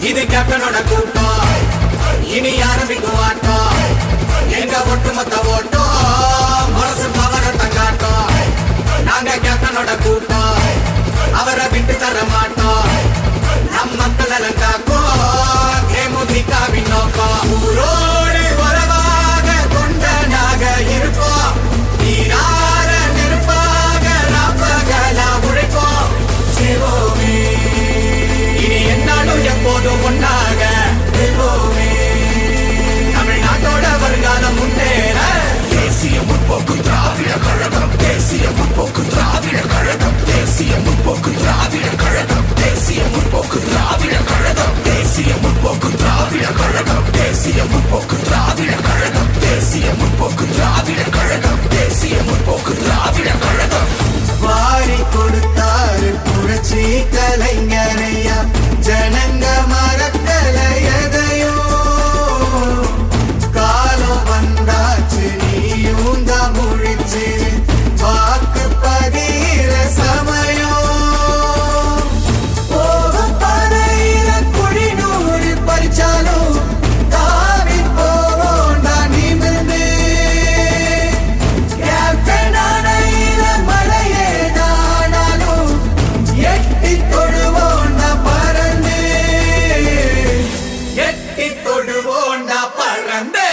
இது கேப்டனோட கூட்டம், இனி ஆரம்பிக்கும் ஆட்டம். எங்க ஒட்டுமொத்த ஓட்டம் மனசு பவரத்தை காட்டும். நாங்க கேப்டனோட கூட்டம், அவரை விட்டு தர மாட்டோம். நம் மக்கள் காக்கும் தேமுதிகவின் நோக்கம். ஊரோடு உறவாக கொண்டனாக இருப்போம், நீரார நெருப்பாக ராப்பகலா உழைப்போம். சிவோமே இனி என்னாலும் எப்போதும் ஒன்னாக இருப்போமே. தமிழ்நாட்டோட வருங்காலம் முன்னேற தேசிய முற்போக்கு திராவிட கழகம், தேசிய முற்போக்கு திராவிட கழகம், தேசிய முற்போக்கு திராவிட கழகம், தேசிய முற்போக்கு திராவிட கழகம், தேசிய முற்போக்கு திராவிட கழகம், தேசிய முற்போக்கு திராவிட கழகம், தேசிய முற்போக்கு திராவிட கழகம், தேசிய முற்போக்கு திராவிட கழகம். வாரி கொடுத்தாரு புரட்சி கலைஞரையா, ஜனங்க மறக்கல எதையோ. காலம் வந்தாச்சு நீயும் தான் முழிச்சு, வாக்கு பதிர சமயம். போகும் பாதையில குழிநூறு பறிச்சாலும் தாவி போவோண்டா நிமிர்ந்து. கேப்டன் அணையில மழையே தானாலும் எட்டி தொடுவோண்டா பறந்து, எட்டி தொடுவோண்டா பறந்து.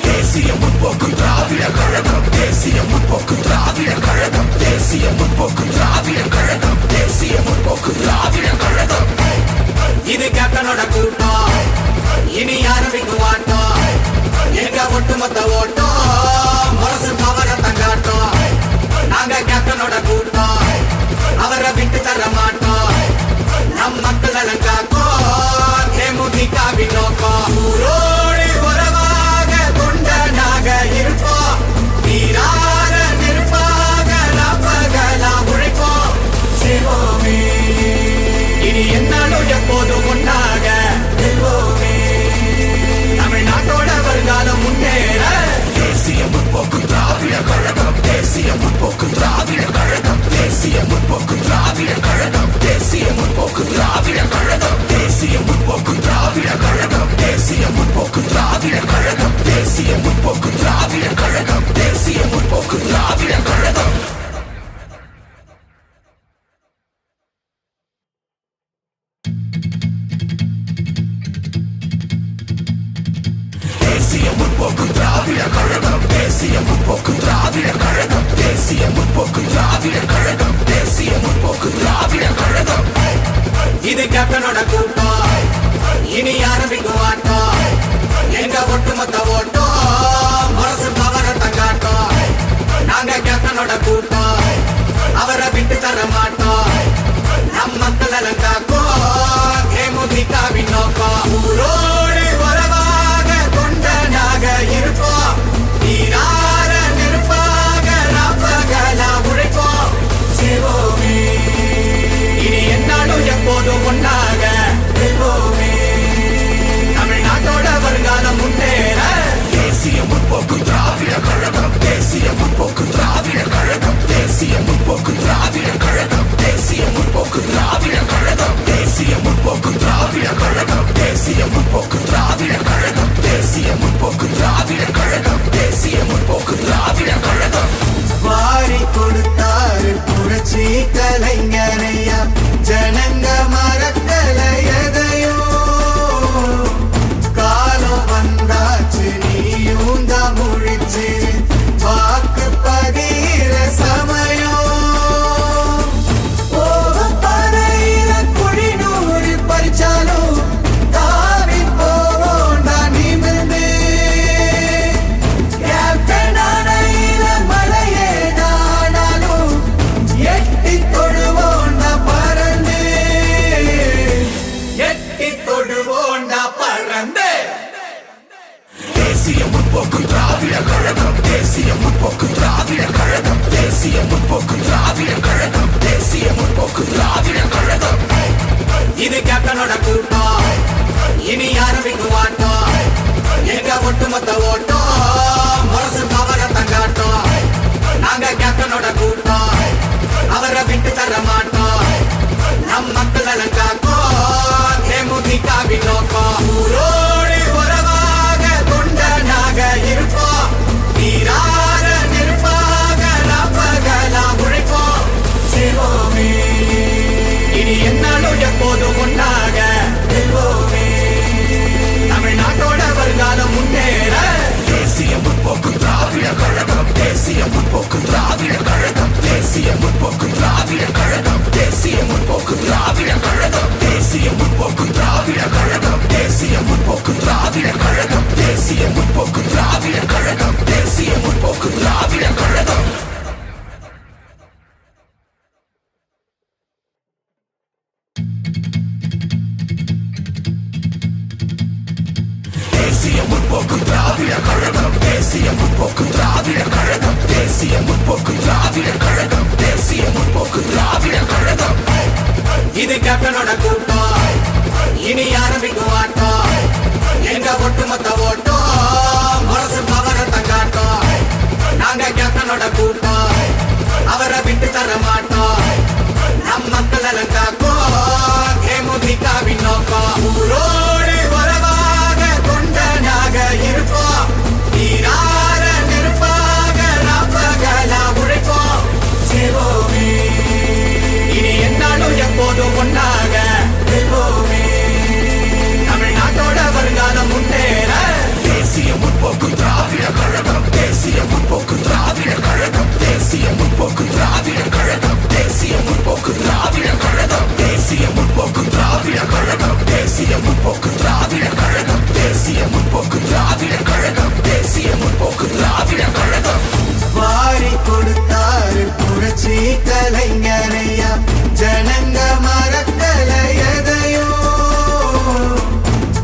தேசிய முற்போக்கு திராவிட கழகம், தேசிய முற்போக்கு திராவிட கழகம், தேசிய முற்போக்கு திராவிட கழகம், தேசிய முற்போக்கு திராவிட கழகம். இது கேப்டனோட கூட்டம், இனி ஆரம்பிக்கும் ஆட்டம். எங்க ஒட்டுமொத்த ஓட்டம் மனசு பவரத்தை காட்டும். நாங்க கேப்டனோட கூட்டம், அவரை விட்டு தர மாட்டோம். நம் மக்கள் காக்கும் தேமுதிகவின் நோக்கம். ஊரோடு உறவாக கொண்டனாக இருப்போம், நீரார நெருப்பாக ராப்பகலா உழைப்போம். சிவோமே இனி என்னாலும் எப்போதும் ஒன்னாக இருப்போமே. தமிழ்நாட்டோட வருங்காலம் முன்னேற தேசிய முற்போக்கு திராவிட கழகம், தேசிய முற்போக்கு திராவிட கழகம், தேசிய முற்போக்கு திராவிட கழகம், தேசிய முற்போக்கு திராவிட கழகம், தேசிய முற்போக்கு திராவிட கழகம், தேசிய முற்போக்கு திராவிட கழகம், தேசிய முற்போக்கு திராவிட கழகம், தேசிய முற்போக்கு திராவிட கழகம். தேசிய முற்போக்கு திராவிட கழகம், தேசிய முற்போக்கு திராவிட கழகம், தேசிய முற்போக்கு திராவிட கழகம், தேசிய முற்போக்கு திராவிட கழகம். இது கேப்டனோட கூட்டம், இனி ஆரம்பிக்கும் ஆட்டம். எங்க ஒட்டுமொத்த ஓட்டம் மனசு பவரத்தை காட்டும். நாங்க கேப்டனோட கூட்டம், அவரை விட்டு தர மாட்டோம். நம் மக்கள் காக்கும் தேமுதிகவின் நோக்கம். ஊரோடு உறவாக கொண்டனாக இருப்போம், நீரார நெருப்பாக ராப்பகலா உழைப்போம். சிவோமே இனி என்னாலும் எப்போதும் ஒன்னாக இருப்போமே. தமிழ்நாட்டோட வருங்காலம் முன்னேற தேசிய முற்போக்கு திராவிட கழகம், தேசிய முற்போக்கு திராவிட கழகம், தேசிய முற்போக்கு திராவிட கழகம், தேசிய முற்போக்கு திராவிட கழகம், தேசிய முற்போக்கு திராவிட கழகம், தேசிய முற்போக்கு திராவிட கழகம், தேசிய முற்போக்கு திராவிட கழகம், தேசிய முற்போக்கு திராவிட கழகம். வாரி கொடுத்தாரு புரட்சி கலைஞரையா, ஜனங்க மறக்கல எதையோ. காலம் வந்தாச்சு நீயும் தான் முழிச்சு, வாக்கு பதிர சமயம். போகும் பாதையில குழிநூறு பறிச்சாலும் தாவி போவோண்டா நிமிர்ந்து. கேப்டன் அணையில மழையே தானாலும் எட்டி தொடுவோண்டா பறந்து, எட்டி தொடுவோண்டா பறந்து. தேசிய முற்போக்கு திராவிட கழகம், தேசிய முற்போக்கு திராவிட கழகம், தேசிய முற்போக்கு திராவிட கழகம், தேசிய முற்போக்கு திராவிட கழகம். இது கேப்டனோட கூட்டம், இனி ஆரம்பிக்கும் ஆட்டம். எங்க ஒட்டுமொத்த ஓட்டம் மனசு பவரத்தை காட்டும். நாங்க கேப்டனோட கூட்டம், அவரை விட்டு தர மாட்டோம். நம் மக்கள் காக்கும் முற்போக்கு திராவிட கழகம் தேசிய முற்போக்கு திராவிட கழகம் தேசிய முற்போக்கு திராவிட கழகம் தேசிய முற்போக்கு திராவிட கழகம் இது கேப்டனோட கூட்டம் இனி ஆரம்பிக்கும் ஆட்டம் எங்க ஒட்டுமொத்த ஓட்டம் மனசு பவரத்தை காட்டும் நாங்க கேப்டனோட கூட்டம் அவரை விட்டு தர மாட்டோம் நம் மக்கள் எல்லாம் காக்கும் தேமுதிகவின் நோக்கம் ஊரோடு உறவாக கொண்டனாக இருப்போம் நீரார நெருப்பாக ராப்பகலா உழைப்போம் செய்வோமே இனி என்னாலும் எப்போதும் ஒன்னாக வெல்வோமே தமிழ்நாட்டோட வருங்காலம் முன்னேற தேசிய முற்போக்கு திராவிட கழகம் தேசிய முற்போக்கு திராவிட கழகம் தேசிய முற்போக்கு திராவிட கழகம் தேசிய முற்போக்கு திராவிட கழகம் தேசிய முற்போக்கு திராவிட கழகம் தேசிய முற்போக்கு திராவிட கழகம் தேசிய முற்போக்கு திராவிட கழகம் தேசிய முற்போக்கு திராவிட கழகம் வாரி கொடுத்தாரு புரட்சி கலைஞரையா ஜனங்க மறக்கல எதையோ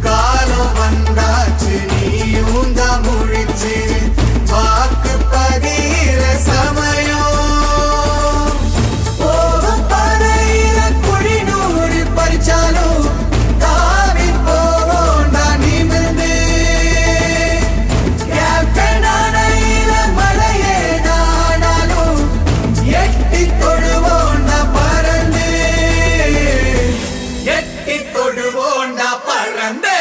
காலம் வந்தாச்சு நீயும் தான் முழிச்சு வாக்கு பதிகிற சமயம் போகும் பறையில குழிநூறு பறிச்சாலும் தாவி போவோண்டா நிமிர்ந்து கேப்டனானையில மலையே நானாலும் எட்டி தொடுவோண்டா பறந்து எட்டி தொடுவோண்டா பறந்து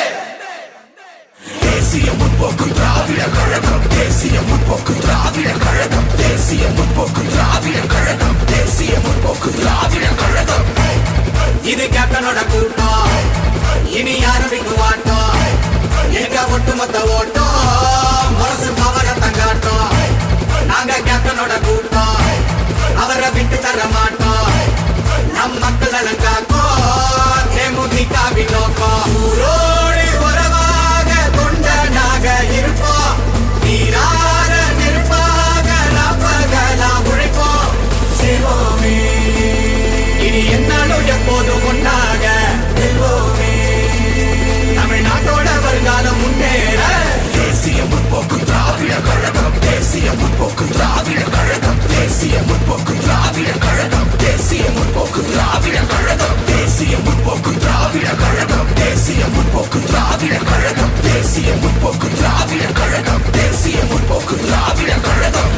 தேசிய முற்போக்கு திராவிட கழகம் தேசிய முற்போக்கு திராவிட கழகம் தேசிய முற்போக்கு திராவிட கழகம் தேசிய முற்போக்கு திராவிட கழகம் இது கேப்டனோட கூட்டம் இனி ஆரம்பிக்கும் ஆட்டம் எங்க ஒட்டுமொத்த ஓட்டம் மனசு பவரத்தை காட்டும் நாங்க கேப்டனோட கூட்டம் அவரை விட்டு தர மாட்டோம் நம் மக்கள் எல்லாம் காக்கும் தேமுதிகவின் நோக்கம் ஊரோடு உறவாக கொண்டனாக இருப்போம் நீரார நெருப்பாக ராப்பகலா உழைப்போம் செய்வோமே இனி என்னாலும் எப்போதும் ஒன்னாக வெல்வோமே தமிழ்நாட்டோட வருங்காலம் முன்னேற தேசிய முற்போக்கு திராவிட கழகம் தேசிய முற்போக்கு திராவிட கழகம் தேசிய முற்போக்கு திராவிட கழகம் தேசிய முற்போக்கு திராவிட கழகம் தேசிய முற்போக்கு திராவிட கழகம் தேசிய முற்போக்கு திராவிட கழகம் தேசிய முற்போக்கு திராவிட கழகம் தேசிய முற்போக்கு திராவிட கழகம்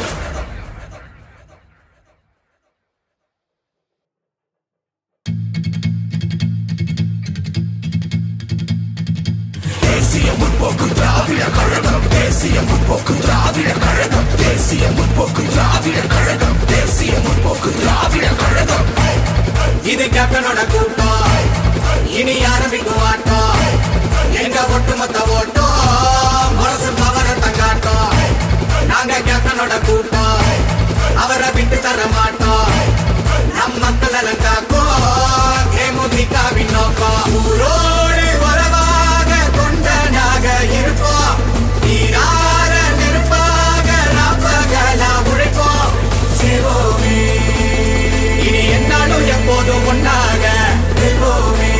தேசிய முற்போக்கு திராவிட கழகம் தேசிய முற்போக்கு திராவிட கழகம் தேசிய முற்போக்கு திராவிட கழகம் தேசிய முற்போக்கு திராவிட கழகம் இது கேப்டனோட கூட்டம் இனி ஆரம்பிக்கும் ஆட்டம் எங்க ஒட்டுமொத்த ஓட்டம் மனசு பவரத்தை காட்டும் நாங்க கேப்டனோட கூட்டம் அவரை விட்டு தர மாட்டோம் நம் மக்கள் எல்லாம் காக்கும் தேமுதிகவின் நோக்கம் ஊரோடு உறவாக கொண்டனாக இருப்போம் நீரார நெருப்பாக ராப்பகலா உழைப்போம் செய்வோமே இனி என்னாலும் எப்போதும் ஒன்னாக வெல்வோமே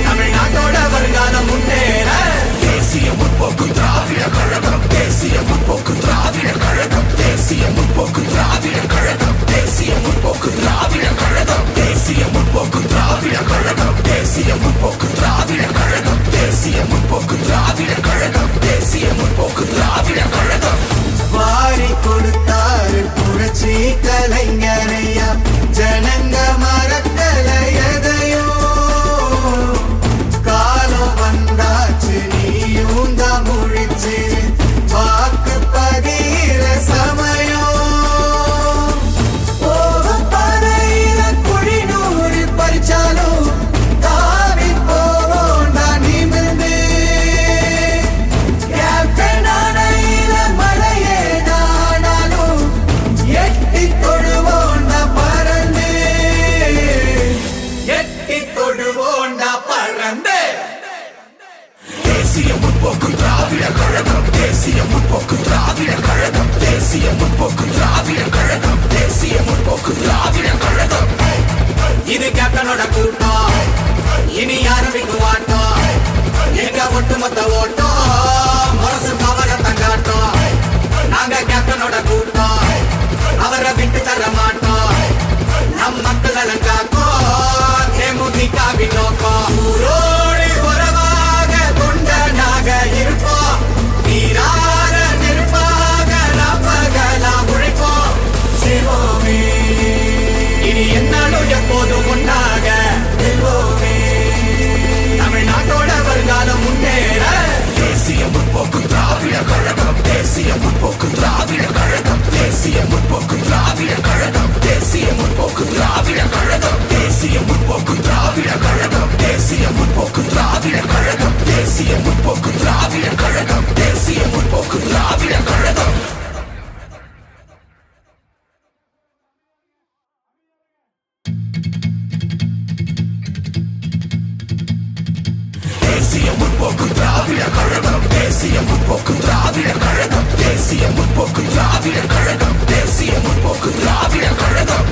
தமிழ்நாட்டோட வருங்காலம் முன்னேற தேசிய முற்போக்கு திராவிட கழகம் தேசிய முற்போக்கு திராவிட கழகம் தேசிய முற்போக்கு திராவிட கழகம் தேசிய முற்போக்கு திராவிட கழகம் தேசிய முற்போக்கு திராவிட கழகம் தேசிய முற்போக்கு திராவிட கழகம் தேசிய முற்போக்கு திராவிட கழகம் தேசிய முற்போக்கு திராவிட கழகம் வாரி கொடுத்தாரு புரட்சி கலைஞரையா ஜனங்க மறக்கல எதையோ காலம் வந்தாச்சு நீயும் தான் முழிச்சு வாக்கு பதிகிற சமயம் போகும் பறையில குழிநூறு பறிச்சாலும் தாவி போவோண்டா நிமிர்ந்து கேப்டனானையில மலையே நானாலும் எட்டி தொடுவோண்டா பறந்து எட்டி தொடுவோண்டா பறந்து தேசிய முற்போக்கு திராவிட கழகம் தேசிய முற்போக்கு திராவிட கழகம் தேசிய முற்போக்கு திராவிட கழகம் தேசிய முற்போக்கு திராவிட கழகம் இது கேப்டனோட கூட்டம் இனி ஆரம்பிக்கும் ஆட்டம் எங்க ஒட்டுமொத்த ஓட்டம் தேசிய முற்போக்கு திராவிட கழகம் தேசிய முற்போக்கு திராவிட கழகம் தேசிய முற்போக்கு திராவிட கழகம் தேசிய முற்போக்கு திராவிட கழகம்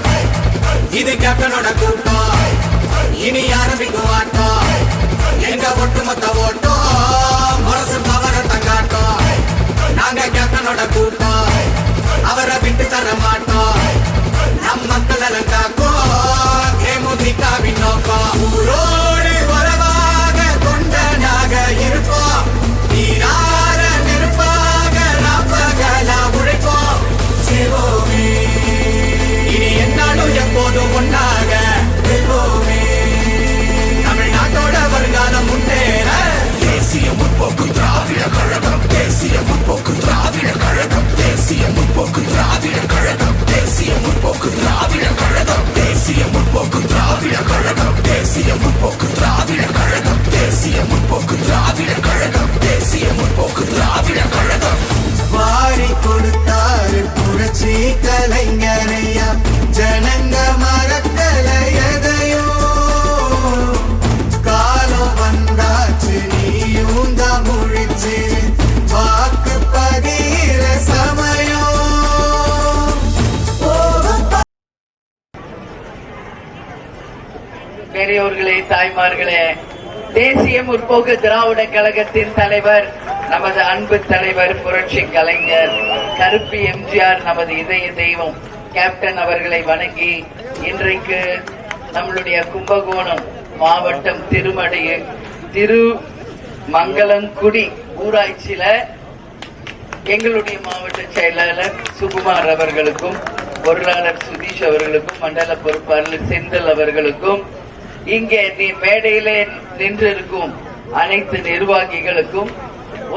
இது கேப்டனோட கூட்டம் இனி ஆரம்பிக்கும் ஆட்டம் எங்க ஒட்டுமொத்த ஓட்டம் மனசு பவரத்தை காட்டும் நாங்க கேப்டனோட கூட்டம் அவரை விட்டு தர மாட்டோம் நம் மக்கள் நலன் காக்கும் தேமுதிகவின் நோக்கம் ஊரோடு உறவாக கொண்டனாக இருப்போம் நீரார நெருப்பாக நாப்பகலா உழைப்போம் சிவோமே இனி என்னாலும் எப்போதும் ஒன்றாக வெல்வோமே தமிழ்நாட்டோட வருங்காலம் முன்னேற தேசிய முற்போக்கு திராவிட கழகம் தேசிய முற்போக்கு திராவிட கழகம் தேசிய முற்போக்கு திராவிட கழகம் தேசிய முற்போக்கு திராவிட கழகம் தேசிய முற்போக்கு திராவிட கழகம் தேசிய முற்போக்கு திராவிட கழகம் தேசிய முற்போக்கு திராவிட கழகம் தேசிய முற்போக்கு திராவிட கழகம் வாரி கொடுத்தாரு புரட்சி கலைஞரையா ஜனங்க மறக்கல எதையோ காலம் வந்தாச்சு நீயும் தான் முழிச்சு வாக்கு பதிகிற சமயம் பெரியோர்களே, தாய்மார்களே, தேசிய முற்போக்கு திராவிட கழகத்தின் தலைவர் நமது அன்பு தலைவர் புரட்சி கலைஞர் கருப்பு எம்ஜிஆர் நமது இதய தெய்வம் கேப்டன் அவர்களை வணங்கி இன்றைக்கு நம்மளுடைய கும்பகோணம் மாவட்டம் திருமங்கலங்குடி ஊராட்சியில எங்களுடைய மாவட்ட செயலாளர் சுகுமார் அவர்களுக்கும் பொருளாளர் சுதீஷ் அவர்களுக்கும் மண்டல பொறுப்பாளர் செந்தில் அவர்களுக்கும் இங்கே மேடையிலே நின்றிருக்கும் அனைத்து நிர்வாகிகளுக்கும்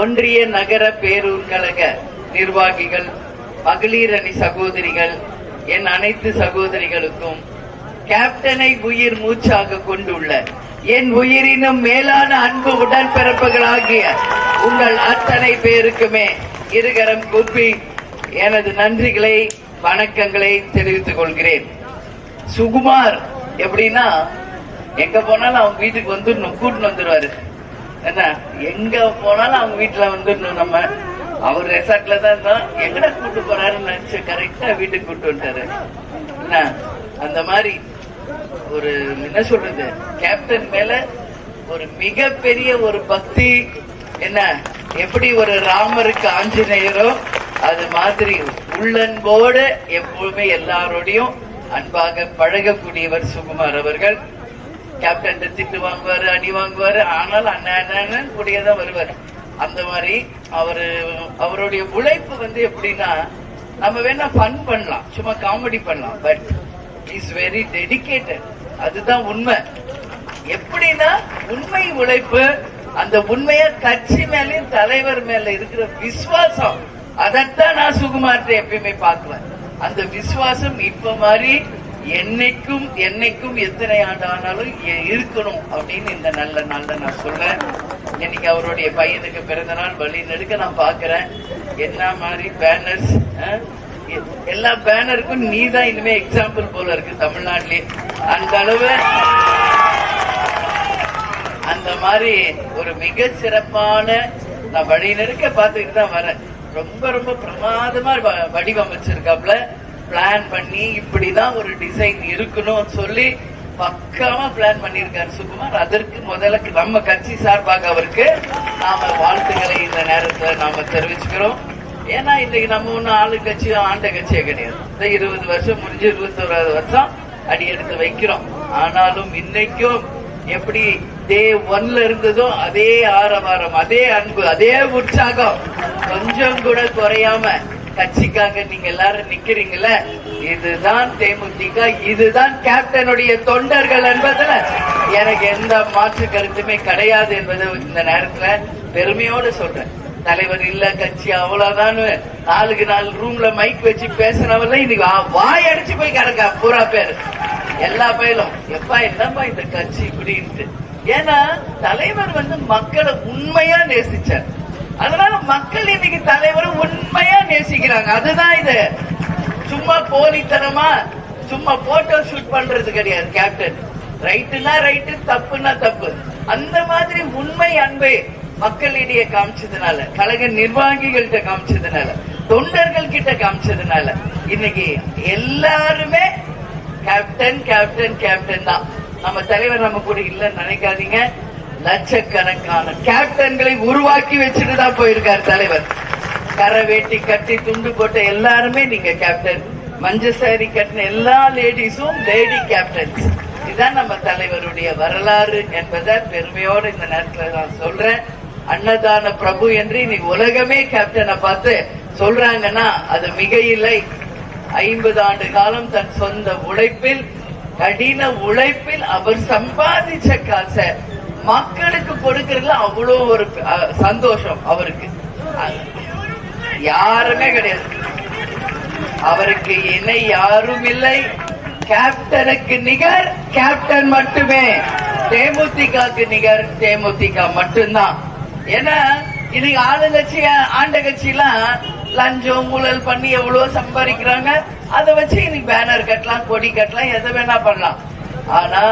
ஒன்றிய நகர பேரூர் கழக நிர்வாகிகள் மகளிர் அணி சகோதரிகள் என் அனைத்து சகோதரிகளுக்கும் கேப்டனை உயிர் மூச்சாக கொண்டுள்ள என் உயிரினும் மேலான அன்பு உடன்பிறப்புகளாகிய உங்கள் அத்தனை பேருக்குமே இருகரம் கூப்பி எனது நன்றிகளை வணக்கங்களை தெரிவித்துக் கொள்கிறேன். சுகுமார் எப்படின்னா எங்க போனாலும் அவங்க வீட்டுக்கு வந்துடணும், கூட்டின்னு வந்துருவாரு. என்ன எங்க போனாலும் அவங்க வீட்டுல வந்துடணும். நம்ம அவர் ரெசார்ட்ல தான் இருந்தான், எங்கடா கூட்டு போறாருன்னு நினைச்சு கரெக்டா வீட்டுக்கு கூட்டு வந்துட்டாரு. என்ன அந்த மாதிரி ஒரு என்ன சொல்றது, கேப்டன் மேல ஒரு மிகப்பெரிய ஒரு பக்தி. என்ன எப்படி ஒரு ராமருக்கு ஆஞ்சநேயரோ அது மாதிரி உள்ளன்போடு எப்பவுமே எல்லாரோடையும் அன்பாக பழகக்கூடியவர் சுகுமார் அவர்கள். கேப்டன் திட்டு வாங்குவாரு, அடி வாங்குவாரு, ஆனாலும் அண்ணன் கூடியதான் வருவார். அந்த மாதிரி அவருடைய உழைப்பு எப்படின்னா, நம்ம வேணா ஃபன் பண்ணலாம், சும்மா காமெடி பண்ணலாம், பட் இஸ் வெரி டெடிகேட்டட். அதுதான் உண்மை. எப்படின்னா உண்மை உழைப்பு, அந்த உண்மைய கட்சி மேலயும் தலைவர் மேல இருக்கிற விசுவாசம், அதைத்தான் நான் சுகுமார்ட்ட எப்பயுமே பார்க்குவேன். அந்த விசுவாசம் இப்ப மாதிரி என்னைக்கும் என்னைக்கும் எத்தனை ஆண்டு ஆனாலும் இருக்கணும் அப்படின்னு இந்த நல்ல நாள்ல நான் சொல்றேன். இன்னைக்கு அவருடைய பையனுக்கு பிறந்த நாள் வழி நெடுக்க நான் பாக்குறேன். என்ன மாதிரி பேனர்ஸ், எல்லா பேனருக்கும் நீ தான் இனிமே எக்ஸாம்பிள் போல இருக்கு தமிழ்நாட்டிலே. அந்த அளவு அந்த மாதிரி ஒரு மிக சிறப்பான நான் வழி நெடுக்க பார்த்துக்கிட்டு தான் வரேன். ரொம்ப ரொம்ப பிரமாதமா வடிவமைச்சிருக்காப்ல, பிளான் பண்ணி இப்படிதான் ஒரு டிசைன் இருக்கணும் சொல்லி பக்காவா பிளான் பண்ணிருக்காரு சுகுமார். அதற்கு முதல்ல நம்ம கட்சி சார்பாக அவருக்கு நாம வாழ்த்துக்களை இந்த நேரத்துல நாம தெரிவிச்சுக்கிறோம். ஏன்னா இன்னைக்கு நம்ம ஒண்ணு ஆளு கட்சியோ ஆண்ட கட்சியே கிடையாது. இந்த 20 வருஷம் முடிஞ்சு 21வது வருஷம் அடி எடுத்து வைக்கிறோம். ஆனாலும் இன்னைக்கும் எப்படி டே 1ல இருந்ததோ அதே ஆரவாரம், அதே அன்பு, அதே உற்சாகம் கொஞ்சம் கூட குறையாம கட்சிக்காக நீங்க எல்லாரும் நிக்கிறீங்கல்ல, இதுதான் தேமுதிக, இதுதான் கேப்டனுடைய தொண்டர்கள் என்பதுல எனக்கு எந்த மாற்று கருத்துமே கிடையாது என்பதை இந்த நேரத்துல பெருமையோடு சொல்றேன். தலைவர் இல்ல, கட்சி அவ்வளவுதான், 4 ரூம்ல மைக் வச்சு பேசினவர்ல இன்னைக்கு வாய் அடிச்சு போய் கிடக்கா பூரா பேரு. எல்லா பயிலும் எப்பா என்னப்பா இந்த கட்சி இப்படின்ட்டு. ஏன்னா தலைவர் மக்களை உண்மையா நேசிச்சார். அதனால மக்கள் இன்னைக்கு தலைவரை உண்மையா நேசிக்கிறாங்க. அதுதான் இது. சும்மா போலித்தனமா சும்மா போட்டோ ஷூட் பண்றது கிடையாது கேப்டன். ரைட்டுனா ரைட்டு, தப்புனா தப்பு. அந்த மாதிரி உண்மை உண்மை அன்பை மக்களிடையே காமிச்சதுனால, கழக நிர்வாகிகள்கிட்ட காமிச்சதுனால, தொண்டர்கள் கிட்ட காமிச்சதுனால இன்னைக்கு எல்லாருமே கேப்டன் கேப்டன் கேப்டன் தான். நம்ம தலைவர் நம்ம கூட இல்லன்னு நினைக்காதீங்க. லட்சக்கணக்கான கேப்டன்களை உருவாக்கி வச்சுட்டு தான் போயிருக்காரு தலைவர். கரை வேட்டி கட்டி துண்டு போட்ட எல்லாருமே நீங்க கேப்டன், மஞ்சள் சாரி கட்டின எல்லா லேடிஸும் லேடி கேப்டன்ஸ். இதுதான் நம்ம தலைவருடைய வரலாறு என்பதை பெருமையோடு இந்த நேரத்தில் நான் சொல்றேன். அன்னதான பிரபு என்று இன்னைக்கு உலகமே கேப்டனை பார்த்து சொல்றாங்கன்னா அது மிக இல்லை. 50 ஆண்டு காலம் தன் சொந்த உழைப்பில், கடின உழைப்பில் அவர் சம்பாதிச்ச காசை மக்களுக்கு கொடுக்கறதுல அவ்வளோ ஒரு சந்தோஷம் அவருக்கு. யாருமே கிடையாது, அவருக்கு இணை யாரும் இல்லை. கேப்டனுக்கு நிகர் கேப்டன் மட்டுமே, தேமுதிகக்கு நிகர் தேமுதிக மட்டும்தான். ஏன்னா இன்னைக்கு ஆளுங்கட்சி ஆண்ட கட்சி எல்லாம் லஞ்சம் ஊழல் பண்ணி எவ்வளவு சம்பாதிக்கிறாங்க. அதை வச்சு இன்னைக்கு பேனர் கட்டலாம், கொடி கட்டலாம், எதை வேணா பண்ணலாம். ஆனா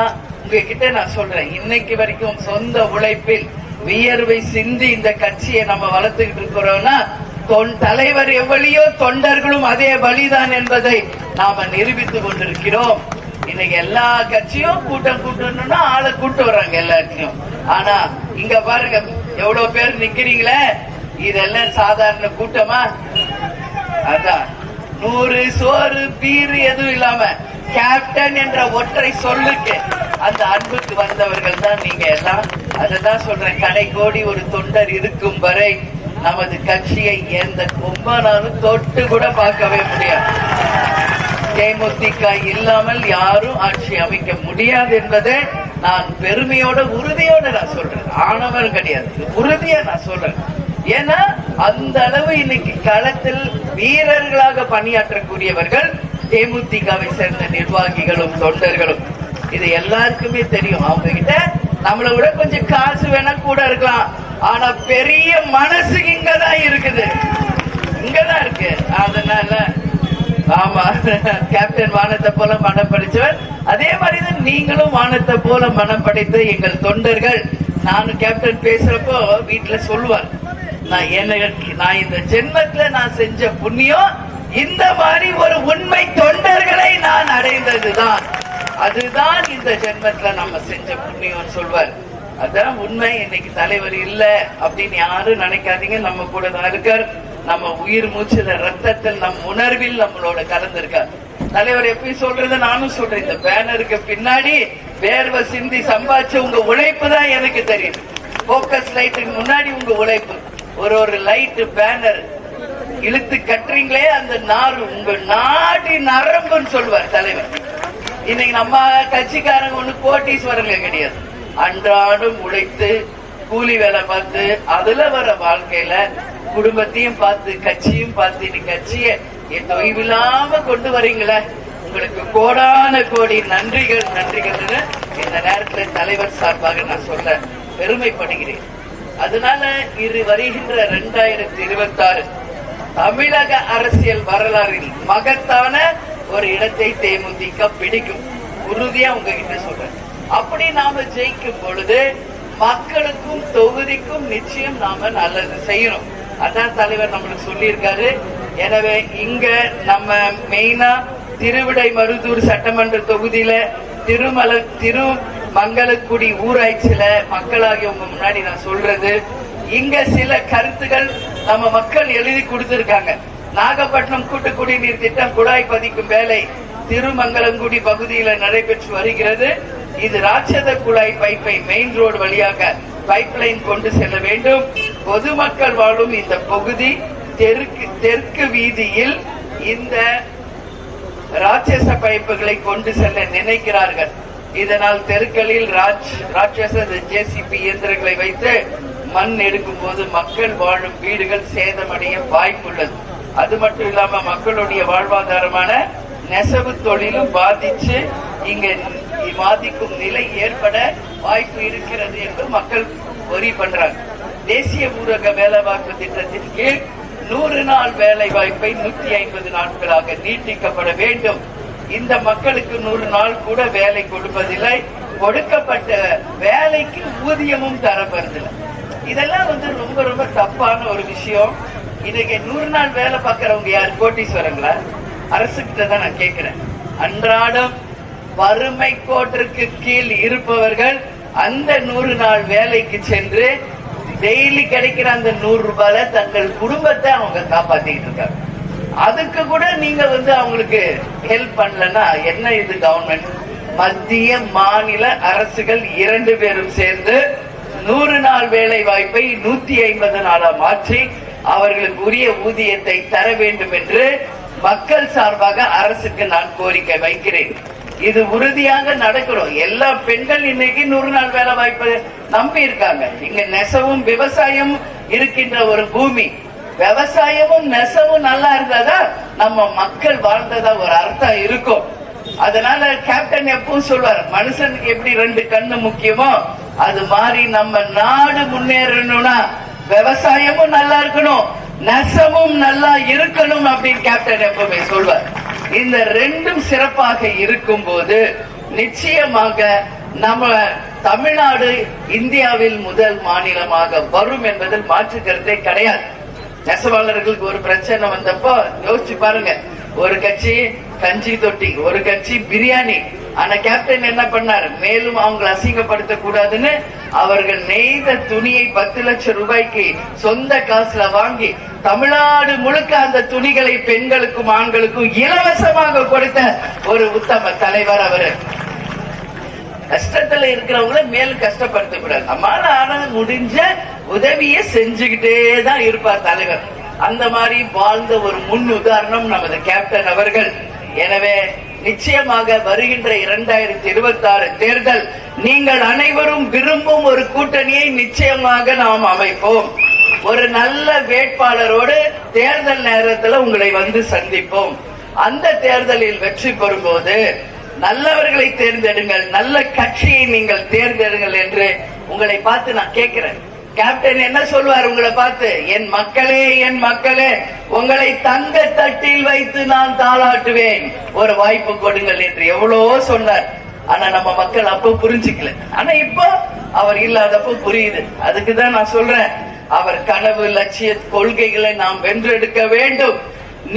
உங்ககிட்ட நான் சொல்றேன், இன்னைக்கு வரைக்கும் சொந்த உழைப்பில் வியர்வை சிந்தி இந்த கட்சியை நம்ம வளர்த்துக்கிட்டு இருக்கிறோம்னா தலைவர் எவ்வளியோ தொண்டர்களும் அதே வழிதான் என்பதை நாம நிரூபித்துக் கொண்டிருக்கிறோம். இன்னைக்கு எல்லா கட்சியும் கூட்டம் கூட்டணும்னா ஆளை கூட்டு வர்றாங்க எல்லாத்தையும். ஆனா இங்க பாருங்க எவ்வளவு பேர் நிக்கிறீங்களே, இதெல்லாம் சாதாரண கூட்டமா? அதான் 100 சோறு பீரு எதுவும் இல்லாம கேப்டன் என்ற ஒற்றை சொல்லுக்கு அந்த அன்புக்கு வந்தவர்கள் தான் நீங்க எல்லாம். அததான் சொல்றேன், கடை கோடி ஒரு தொண்டர் இருக்கும் வரை நமது கட்சியை எந்த கும்பனாலும் தொட்டு கூட பார்க்கவே முடியாது. தேமுதிக இல்லாமல் யாரும் ஆட்சி அமைக்க முடியாது என்பதை நான் பெருமையோட உறுதியோட நான் சொல்றேன். ஆணவம் கிடையாது, உறுதியா நான் சொல்றேன். ஏன்னா அந்த அளவு இன்னைக்கு களத்தில் வீரர்களாக பணியாற்றக்கூடியவர்கள் தேமுதிகவை சேர்ந்த நிர்வாகிகளும் தொண்டர்களும். இது எல்லாருக்குமே தெரியும். அவங்க கிட்ட நம்மளை விட கொஞ்சம் காசு வேணா கூட இருக்கலாம், ஆனா பெரிய மனசு இங்கதான் இருக்குது, இங்கதான் இருக்கு. அதனால ஆமா, கேப்டன் வானத்தை போல மனம் படைச்சவர், அதே மாதிரிதான் நீங்களும் வானத்தை போல மனம் படைத்த எங்கள் தொண்டர்கள். நானும் கேப்டன் பேசுறப்போ வீட்டுல சொல்லுவார், நான் இந்த ஜென்மத்துல நான் செஞ்ச புண்ணியம் இந்த மாதிரி ஒரு உண்மை தொண்டர்களை நான் அடைந்ததுதான், அதுதான் இந்த ஜென்மத்துல நம்ம செஞ்ச புண்ணியம் சொல்வார். அதான் உண்மை. இன்னைக்கு தலைவர் இல்ல அப்படின்னு யாரும் நினைக்காதீங்க, நம்ம கூட தான் இருக்கார். நம்ம உயிர் மூச்சுல ரத்தத்தில் நம் உணர்வில் நம்மளோட கலந்திருக்கார். தலைவர் எப்பயும் சொல்றது நானும் சொல்றேன், இந்த பேனருக்கு பின்னாடி வேர்வை சிந்தி சம்பாதிச்ச உங்க உழைப்பு தான் எனக்கு தெரியும். போக்கஸ் லைட்டுக்கு முன்னாடி உங்க உழைப்பு, ஒரு லைட் பேனர் இழுத்து கட்டுறீங்களே, அந்த நாறு உங்க நாடி நரம்புன்னு சொல்லுவார் தலைவர். இன்னைக்கு நம்ம கட்சிக்காரங்க ஒண்ணு கோட்டீஸ்வரங்க கிடையாது, அன்றாடம் உழைத்து கூலி வேலை பார்த்து அதுல வர வாழ்க்கையில குடும்பத்தையும் பார்த்து கட்சியும் பார்த்து இன்னைக்கு கட்சியை தொய்வில்லாம கொண்டு வரீங்களே, உங்களுக்கு கோடான கோடி நன்றிகள் நன்றிகள் இந்த நேரத்தில் தலைவர் சார்பாக நான் சொல்ல பெருமைப்படுகிறேன். அதனால இது வருகின்ற 2026 தமிழக அரசியல் வரலாறில் மகத்தான ஒரு இடத்தை தேமுதிக பிடிக்கும், உறுதியா உங்ககிட்ட சொல்றேன். அப்படி நாம ஜெயிக்கும் பொழுது மக்களுக்கும் தொகுதிக்கும் நிச்சயம் நாம நல்லது செய்யணும். அதான் தலைவர் நம்மளுக்கு சொல்லியிருக்காரு. எனவே இங்க நம்ம மெயினா திருவிடைமருதூர் சட்டமன்ற தொகுதியில திருமங்கலக்குடி ஊராட்சியில மக்களாகிய உங்க முன்னாடி நான் சொல்றது, இங்க சில கருத்துகள் நம்ம மக்கள் எழுதி கொடுத்திருக்காங்க. நாகப்பட்டினம் கூட்டு குடிநீர் திட்டம் குழாய் பதிக்கும் வேலை திருமங்கலங்குடி பகுதியில் நடைபெற்று வருகிறது. இது ராட்சத குழாய் பைப்பை மெயின் ரோடு வழியாக பைப்லைன் கொண்டு செல்ல வேண்டும். பொதுமக்கள் வாழும் இந்த பகுதி தெற்கு வீதியில் இந்த ராட்சச பைப்புகளை கொண்டு செல்ல நினைக்கிறார்கள். இதனால் தெருக்களில் ராட்சச ஜேசிபி இயந்திரங்களை வைத்து மண் எடுக்கும் போது மக்கள் வாழும் வீடுகள் சேதமடைய வாய்ப்புள்ளது. அது மட்டும் இல்லாம மக்களுடைய வாழ்வாதாரமான நெசவு தொழிலும் பாதிக்கும் நிலை ஏற்பட வாய்ப்பு இருக்கிறது என்று மக்கள் வரி பண்றாங்க. தேசிய ஊரக வேலைவாய்ப்பு திட்டத்தின் கீழ் 100 நாள் வேலை வாய்ப்பை 150 நாட்களாக நீட்டிக்கப்பட வேண்டும். இந்த மக்களுக்கு 100 நாள் கூட வேலை கொடுப்பதில்லை, கொடுக்கப்பட்ட வேலைக்கு ஊதியமும் தரப்படுதில்லை. இதெல்லாம் ரொம்ப ரொம்ப தப்பான ஒரு விஷயம். இன்னைக்கு 100 நாள் வேலை பார்க்கறவங்க யார்? கோட்டீஸ்வரங்களா? அரசுகிட்ட தான் நான் கேட்கிறேன். அன்றாடம் வறுமை கோட்டிற்கு கீழ் இருப்பவர்கள் அந்த 100 நாள் வேலைக்கு சென்று டெய்லி கிடைக்கிற அந்த 100 ரூபாயில தங்கள் குடும்பத்தை அவங்க காப்பாத்திக்கிட்டு இருக்காங்க. அதுக்கு கூட நீங்க அவங்களுக்கு ஹெல்ப் பண்ணலன்னா என்ன இது கவர்மெண்ட்? மத்திய மாநில அரசுகள் 2 பேரும் சேர்ந்து 100 நாள் வேலை வாய்ப்பை 150 நாளா மாற்றி அவர்களுக்கு உரிய ஊதியத்தை தர வேண்டும் என்று மக்கள் சார்பாக அரசுக்கு நான் கோரிக்கை வைக்கிறேன். இது உறுதியாக நடக்கிறோம். எல்லா பெண்கள் இன்னைக்கு 100 நாள் வேலை வாய்ப்பை நம்பி இருக்காங்க. இங்க நெசவும் விவசாயம் இருக்கின்ற ஒரு பூமி. விவசாயமும் நெசவும் நல்லா இருந்தாதான் நம்ம மக்கள் வாழ்ந்ததா ஒரு அர்த்தம் இருக்கும். அதனால கேப்டன் எப்பவும் சொல்வார், மனுஷனுக்கு எப்படி 2 கண்ணு முக்கியமோ அது மாதிரி நம்ம நாடு முன்னேறணும்னா விவசாயமும் நல்லா இருக்கணும், நெசவும் நல்லா இருக்கணும் அப்படின்னு கேப்டன் எப்பவுமே சொல்வார். இந்த 2ம் சிறப்பாக இருக்கும் போது நிச்சயமாக நம்ம தமிழ்நாடு இந்தியாவில் முதல் மாநிலமாக வரும் என்பதில் மாற்று கருத்தே கிடையாது. நெசவாளர்களுக்கு ஒரு பிரச்சனை வந்தப்போ யோசிச்சு பாருங்க, ஒரு கட்சி கஞ்சி தொட்டி, ஒரு கட்சி பிரியாணி. ஆனா கேப்டன் என்ன பண்ணார்? மேலும் அவங்களை அசிங்கப்படுத்த கூடாதுன்னு அவர்கள் நெய்த துணியை 10 லட்சம் ரூபாய்க்கு சொந்த காசுல வாங்கி தமிழ்நாடு முழுக்க அந்த துணிகளை பெண்களுக்கும் ஆண்களுக்கும் இலவசமாக கொடுத்த ஒரு உத்தம தலைவர் அவரு. கஷ்டத்துல இருக்கிறவங்கள மேலும் கஷ்டப்படுத்த கூடாது. நம்மளால ஆனது முடிஞ்ச உதவியை செஞ்சுக்கிட்டே தான் இருப்பார் தலைவர். அந்த மாதிரி வாழ்ந்த ஒரு முன் உதாரணம் நமது கேப்டன் அவர்கள். எனவே நிச்சயமாக வருகின்ற 2026 தேர்தல் நீங்கள் அனைவரும் விரும்பும் ஒரு கூட்டணியை நிச்சயமாக நாம் அமைப்போம். ஒரு நல்ல வேட்பாளரோடு தேர்தல் நேரத்தில் உங்களை சந்திப்போம். அந்த தேர்தலில் வெற்றி பெறும்போது நல்லவர்களை தேர்ந்தெடுங்கள், நல்ல கட்சியை நீங்கள் தேர்ந்தெடுங்கள் என்று உங்களை பார்த்து நான் கேட்கிறேன். கேப்டன் என்ன சொல்வார் உங்களை பார்த்து? என் மக்களே, என் மக்களே, உங்களை தங்க தட்டில் வைத்து நான் தாளாட்டுவேன், ஒரு வாய்ப்பு கொடுங்கள் என்று எவ்வளவோ சொன்னார். ஆனா நம்ம மக்கள் அப்ப புரிஞ்சுக்கல. ஆனா இப்போ அவர் இல்லாதப்போ புரியுது. அதுக்குதான் நான் சொல்றேன், அவர் கனவு லட்சிய கொள்கைகளை நாம் வென்றெடுக்க வேண்டும்.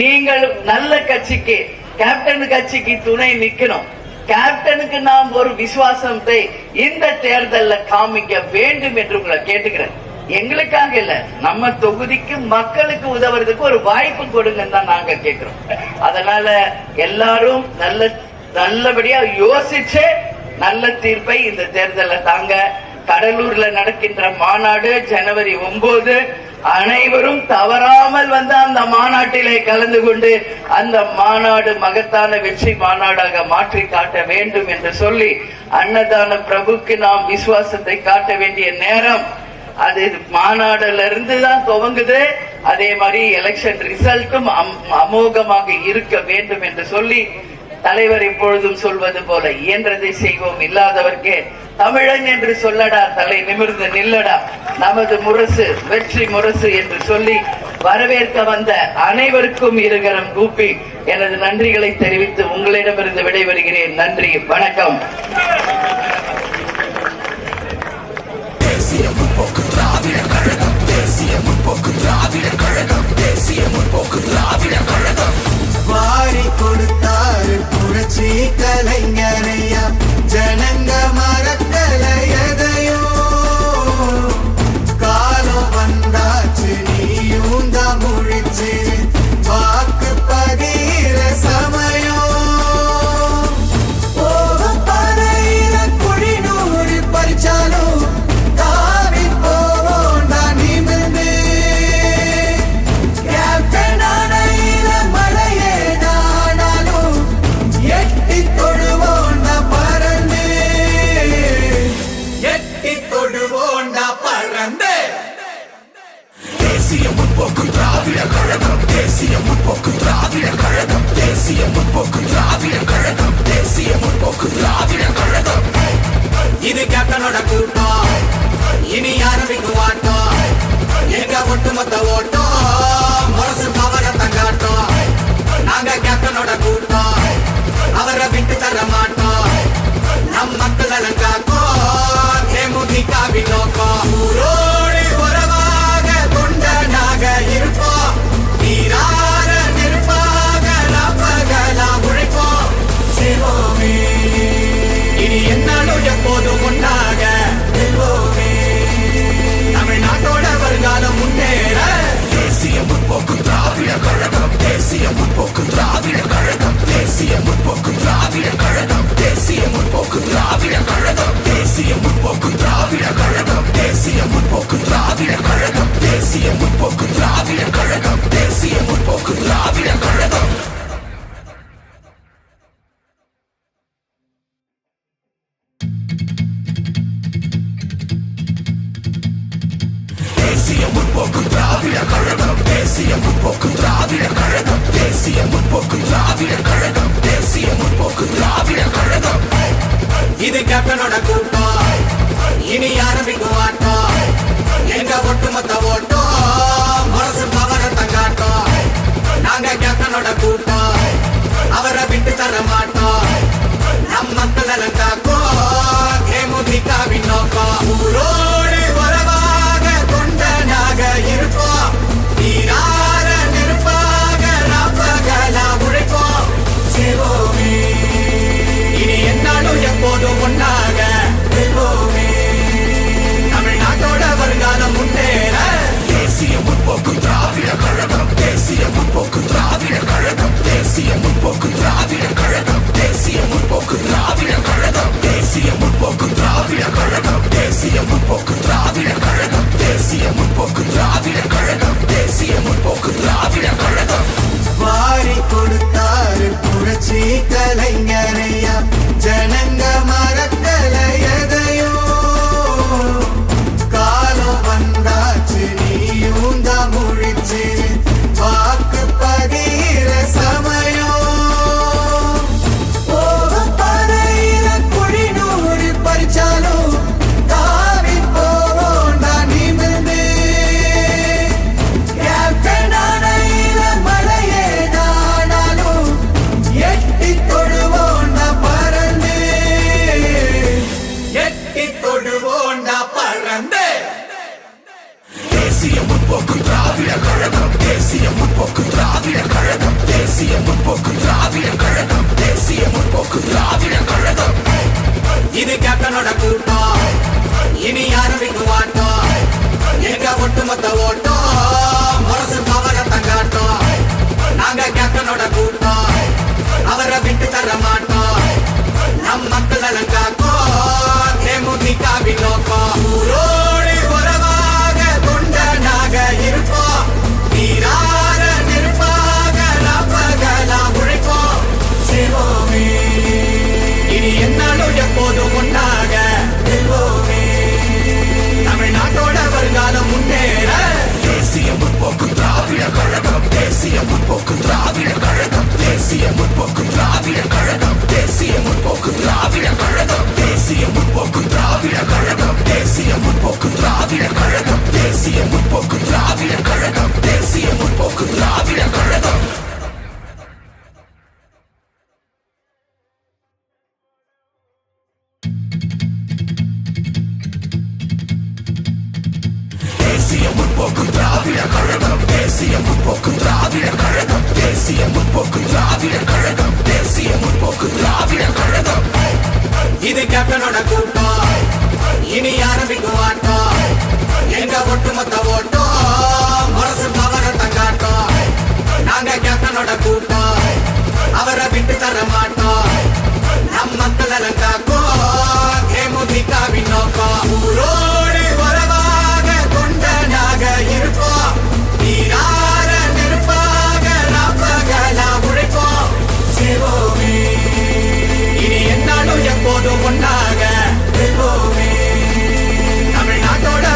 நீங்கள் நல்ல கட்சிக்கு, கேப்டன் கட்சிக்கு துணை நிக்கணும். கேப்டனுக்கு நாம் ஒரு விசுவாசத்தை இந்த தேர்தலில் காமிக்க வேண்டும் என்று உங்களை கேட்டுக்கிறேன். எங்களுக்காக இல்ல, நம்ம தொகுதிக்கு மக்களுக்கு உதவுறதுக்கு ஒரு வாய்ப்பு கொடுங்கன்னு தான் நாங்க கேட்கிறோம். அதனால எல்லாரும் நல்லபடியா யோசிச்சு நல்ல தீர்ப்பை இந்த தேர்தலில் தாங்க. கடலூர்ல நடக்கின்ற மாநாடு ஜனவரி 9, அனைவரும் தவறாமல் அந்த மாநாட்டிலே கலந்து கொண்டு அந்த மாநாடு மகத்தான வெற்றி மாநாடாக மாற்றி காட்ட வேண்டும் என்று சொல்லி அன்னதான பிரபுக்கு நாம் விசுவாசத்தை காட்ட வேண்டிய நேரம் அது மாநாடுல இருந்து தான் துவங்குது. அதே மாதிரி எலெக்ஷன் ரிசல்ட்டும் அமோகமாக இருக்க வேண்டும் என்று சொல்லி தலைவர் இப்பொழுதும் சொல்வது போல இயன்றதை செய்வோம், இல்லாதவர்க்கே தமிழன் என்று சொல்லடா, தலை நிமிர்ந்து நில்லடா, நமது முரசு வெற்றி முரசு என்று சொல்லி வரவேற்க வந்த அனைவருக்கும் இருகரம் கூப்பி எனது நன்றிகளை தெரிவித்து உங்களிடமிருந்து விடைபெறுகிறேன். நன்றி, வணக்கம். தேசிய முற்போக்கு திராவிட கழகம், தேசிய முற்போக்கு திராவிட கழகம், தேசிய முற்போக்கு திராவிட கழகம். வாரி கொடுத்தாரு புரட்சி கலைஞரையா, ஜனங்க மறக்கல எதையோ. காலம் வந்தாச்சு, நீயும் தான் முழிச்சு வாக்கு பதிகிற சமயம். போகும் பாதையில குழிநூறு பறிச்சாலும் தாவி போவோம் நான் நிமிர்ந்து. கேப்டன் அணையில மழையே நானாலும் எட்டி தொடுவோண்டா பறந்து, எட்டி தொடுவோண்டா பறந்து. தேசிய முற்போக்கு திராவிட கழகம், தேசிய முற்போக்கு திராவிட கழகம், தேசிய முற்போக்கு திராவிட கழகம், தேசிய முற்போக்கு திராவிட கழகம். இது கேப்டனோட கூட்டம், இனி ஆரம்பிக்கும் ஆட்டம், எங்க ஒட்டுமொத்த ஓட்டம் முரசு பவரத்தை காட்டும். நாங்க கேப்டனோட கூட்டம், அவரை விட்டு தர மாட்டோம், நம் மக்கள் காக்கும் தேமுதிகவின் நோக்கம். ஊரோடு முற்போக்கு திராவிட கழகம் தேசிய முற்போக்கு திராவிட கழகம் தேசிய முற்போக்கு திராவிட கழகம் தேசிய முற்போக்கு திராவிட கழகம் தேசிய முற்போக்கு திராவிட கழகம் தேசிய முற்போக்கு திராவிட கழகம் தேசிய முற்போக்கு திராவிட கழகம் இது கேப்டனோட கூட்டம் இனி ஆரம்பிக்கும் ஆட்டம் எங்க ஒட்டுமொத்த ஓட்டம் மனசு பவரத்தை காட்டும் நாங்க கேப்டனோட கூட்டம் அவரை விட்டு தர மாட்டோம் நம் மக்கள் நலன் காக்கும் தேமுதிகவின் நோக்கம் ஊரோடு உறவாக கொண்டனாக இருப்போம் நீரார நெருப்பாக ராப்பகலா உழைப்போம் சிவோமே இனி என்னாலும் எப்போதும் ஒன்னாக வெல்வோமே தமிழ்நாட்டோட வருங்காலம் முன்னேற தேசிய முற்போக்கு திராவிட கழகம் தேசிய முற்போக்கு திராவிட கழகம் தேசிய முற்போக்கு திராவிட கழகம் தேசிய முற்போக்கு திராவிட கழகம் தேசிய முற்போக்கு திராவிட கழகம் தேசிய முற்போக்கு திராவிட கழகம் தேசிய முற்போக்கு திராவிட கழகம் தேசிய முற்போக்கு திராவிட கழகம் வாரி கொடுத்தாரு புரட்சி கலைஞரையா ஜனங்க மறக்கல எதையோ காலம் வந்தாச்சு நீயும் தான் முழிச்சு வாக்கு பதிகிற சமயம் போகும் பாதையில குழி நூறு பறிச்சாலும் தாவி போவோண்டா நிமிர்ந்து கேப்டன் அணையில மலையேதானாலும் எட்டி தொடுவோண்டா பறந்து எட்டி தொடுவோண்டா பறந்து தேசிய முற்போக்கு திராவிட கழகம் தேசிய முற்போக்கு திராவிட கழகம் தேசிய முற்போக்கு திராவிட கழகம் தேசிய முற்போக்கு திராவிட கழகம் இது கேப்டனோட கூட்டம் இனி ஆரம்பிக்கும் ஆட்டம் எங்க ஒட்டுமொத்த ஓட்டம் மனசு பவரத்தை காட்டும் நாங்க கேப்டனோட கூட்டம் அவரை விட்டு தர மாட்டோம் நம் மக்கள் நலன் காக்கும் தேமுதிகவின் நோக்கம் ஊரோடு உறவாக கொண்டனாக இருப்போம் நீரார நெருப்பாக ராப்பகலா உழைப்போம் சிவோமே இனி என்னாலும் எப்போதும் ஒன்னாக வெல்வோமே தமிழ்நாட்டோட வருங்காலம் முன்னேற தேசிய முற்போக்கு திராவிட கழகம் தேசிய முற்போக்கு திராவிட கழகம் தேசிய முற்போக்கு திராவிட கழகம் தேசிய முற்போக்கு திராவிட கழகம் தேசிய முற்போக்கு திராவிட கழகம் தேசிய முற்போக்கு திராவிட கழகம் தேசிய முற்போக்கு திராவிட கழகம் தேசிய முற்போக்கு திராவிட கழகம் தேசிய முற்போக்கு திராவிட கழகம் தேசிய முற்போக்கு திராவிட கழகம் தேசிய முற்போக்கு திராவிட கழகம் தேசிய முற்போக்கு திராவிட கழகம் இது கேப்டனோட கூட்டம் இனி ஆரம்பிக்கும் ஆட்டம் எங்க ஒட்டுமொத்த ஓட்டம் மனசு பவரத்தை காட்டும் நாங்க கேப்டனோட கூட்டம் அவரை விட்டு தர மாட்டோம் நம் மக்கள் நலன் காக்கும் தேமுதிகவின் நோக்கம் ஊரோடு உறவாக கொண்டனாக இருப்போம் நீரார நெருப்பாக ராப்பகலா உழைப்போம் சிவோமே இனி என்னாலும் எப்போதும் ஒன்னாக வெல்வோமே தமிழ்நாட்டோட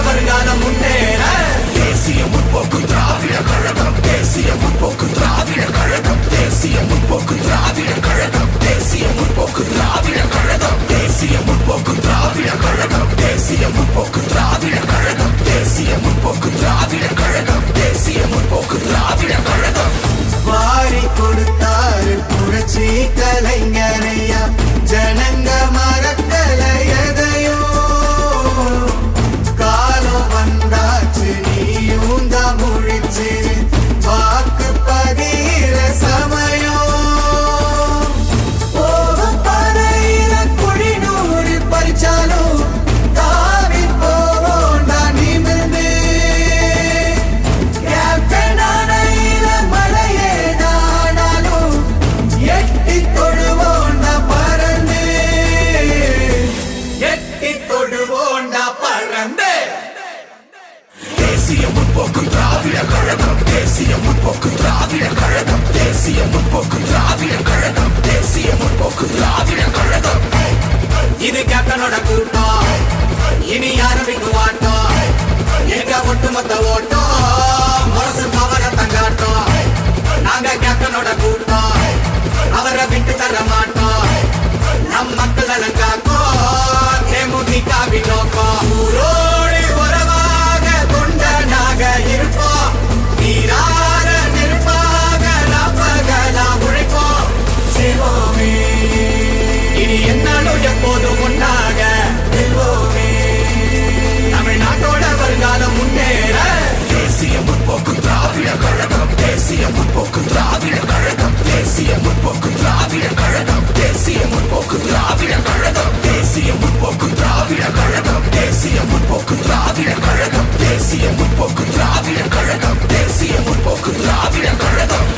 தேசிய முற்போக்கு திராவிட கழகம் தேசிய முற்போக்கு திராவிட கழகம் தேசிய முற்போக்கு திராவிட கழகம் இது கேப்டனோட கூட்டம் இனி ஆரம்பிக்கும் ஆட்டம் எங்க ஒட்டுமொத்த ஓட்டம் முரசு பவர தங்காட்டம் நாங்க கேப்டனோட கூட்டம் அவரை விட்டு தர மாட்டோம் நம் மக்கள் நலன் காக்கும் தேமுதிகவின் நோக்கம் ஊரோடு உறவாக தொண்டனாக இருப்போம் நீரார நெருப்பாக நாப்பகலா உழைப்போம் செய்வோமே இனி என்னாலும் எப்போதும் ஒன்றாக வெல்வோமே தமிழ்நாட்டோட வருங்காலம் முன்னேற தேசிய முற்போக்கு திராவிட கழகம் தேசிய முற்போக்கு திராவிட கழகம் தேசிய முற்போக்கு திராவிட கழகம் தேசிய முற்போக்கு திராவிட கழகம் தேசிய முற்போக்கு திராவிட கழகம் தேசிய முற்போக்கு திராவிட கழகம் தேசிய முற்போக்கு திராவிட கழகம் தேசிய முற்போக்கு திராவிட கழகம்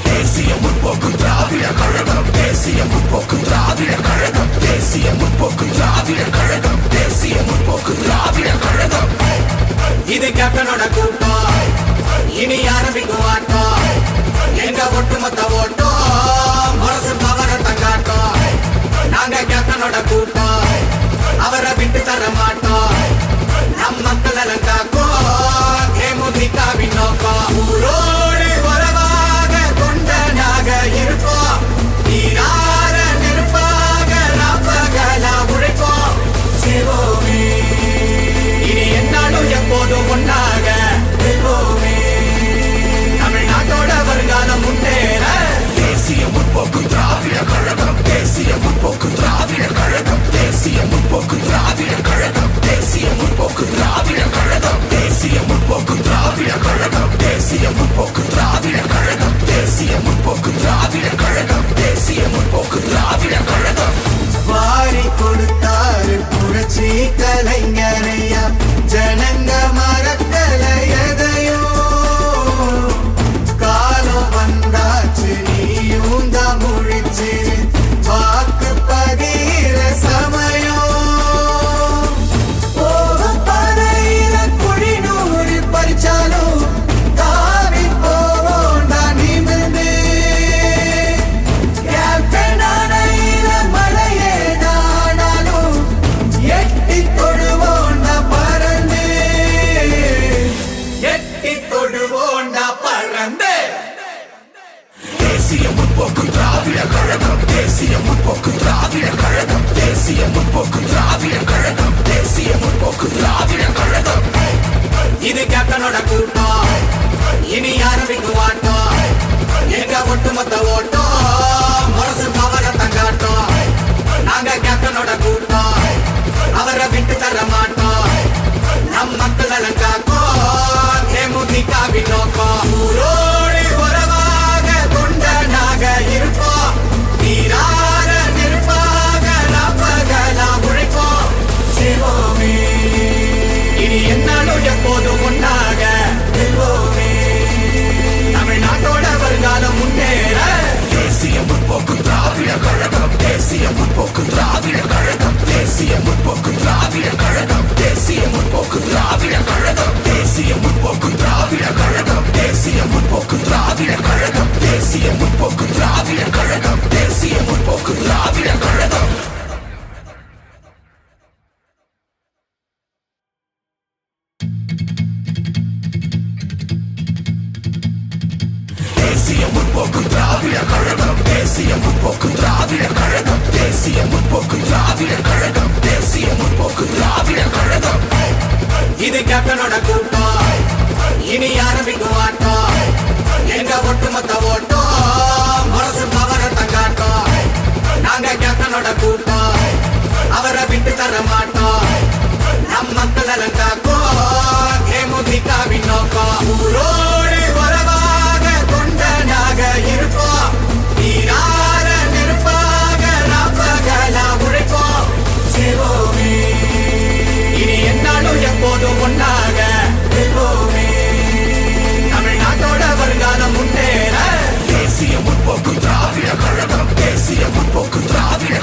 தேசிய முற்போக்கு திராவிட கழகம் தேசிய முற்போக்கு திராவிட கழகம் தேசிய முற்போக்கு திராவிட கழகம் தேசிய முற்போக்கு திராவிட கழகம் இது கேப்டனோட கூட்டம் இனி ஆரம்பிக்கும் ஆட்டம் எங்க ஒட்டுமொத்த ஓட்டம் முரசு பவர தங்காட்டம் நாங்க கேப்டனோட கூட்டம் அவரை விட்டு தர மாட்டோம் நம் மக்கள் நலன் காக்கும் தேமுதிகவின் நோக்கம் ஊரோடு உறவாக தொண்டனாக இருப்போம் நீரார நெருப்பாக நாப்பகலா உழைப்போம் செய்வோமே இனி என்னாலும் எப்போதும் ஒன்றாக வெல்வோமே தமிழ்நாட்டோட வருங்காலம் முன்னேற தேசிய முற்போக்கு திராவிட கழகம் தேசிய முற்போக்கு திராவிட கழகம் தேசிய முற்போக்கு திராவிட கழகம் தேசிய முற்போக்கு திராவிட கழகம் தேசிய முற்போக்கு திராவிட கழகம் தேசிய முற்போக்கு திராவிட கழகம் தேசிய முற்போக்கு திராவிட கழகம் தேசிய முற்போக்கு திராவிட கழகம் வாரி கொடுத்தாரு புரட்சி கலைஞரையா ஜனங்க மறக்கல எதையோ காலம் வந்தாச்சு நீயும் தான் முழிச்சு வாக்கு பதிகிற சமயம் போகும் பாதையில குழி நூறு பறிச்சாலும் தாவி போவோம் தான் நிமிர்ந்து கேப்டனானையில மழையேதானாலும் எட்டி தொடுவோண்டா பறந்து எட்டி தொடுவோண்டா பறந்து தேசிய முற்போக்கு திராவிட கழகம் தேசிய முற்போக்கு திராவிட கழகம் தேசிய முற்போக்கு திராவிட கழகம் தேசிய முற்போக்கு திராவிட கழகம் இது கேப்டனோட கூட்டம் இனி ஆரம்பிக்கும் ஆட்டம் எங்க ஒட்டுமொத்த ஓட்டம் முரசு பவர தங்காட்டம் நாங்க கேப்டனோட கூட்டம் அவரை விட்டு தர மாட்டோம் நம் மக்கள் நலன் காக்கும் தேமுதிகவின் நோக்கம் ஊரோடு உறவாக தொண்டனாக இருப்போம் நீரார நெருப்பாக நாப்பகலா உழைப்போம் செய்வோமே இனி என்னாலும் எப்போதும் ஒன்றாக வெல்வோமே தமிழ்நாட்டோட வருங்காலம் முன்னேற தேசிய முற்போக்கு திராவிட கழகம் தேசிய முற்போக்கு திராவிட கழகம் தேசிய முற்போக்கு திராவிட கழகம் தேசிய முற்போக்கு திராவிட கழகம் தேசிய முற்போக்கு திராவிட கழகம் தேசிய முற்போக்கு திராவிட கழகம் தேசிய முற்போக்கு திராவிட கழகம் தேசிய முற்போக்கு திராவிட கழகம் தேசிய முற்போக்கு திராவிட கழகம் தேசிய முற்போக்கு திராவிட கழகம் தேசிய முற்போக்கு திராவிட கழகம் தேசிய முற்போக்கு திராவிட கழகம் இது கேப்டனோட கூட்டம் இனி ஆரம்பிக்கும் ஆட்டம் எங்க ஒட்டுமொத்த ஓட்டம் முரசு பவர தங்காட்டம் நாங்க கேப்டனோட கூட்டம் அவரை விட்டு தர மாட்டோம் நம் மக்கள் நலன் காக்கும் தேமுதிகவின் நோக்கம் ஊரோடு உறவாக தொண்டனாக இருப்போம் நீரார நெருப்பாக நாப்பகலா உழைப்போம் செய்வோமே இனி என்னாலும் எப்போதும் ஒன்றாக வெல்வோமே தமிழ்நாட்டோட வருங்காலம் முன்னேற தேசிய முற்போக்கு திராவிட கழகம் தேசிய முற்போக்கு திராவிட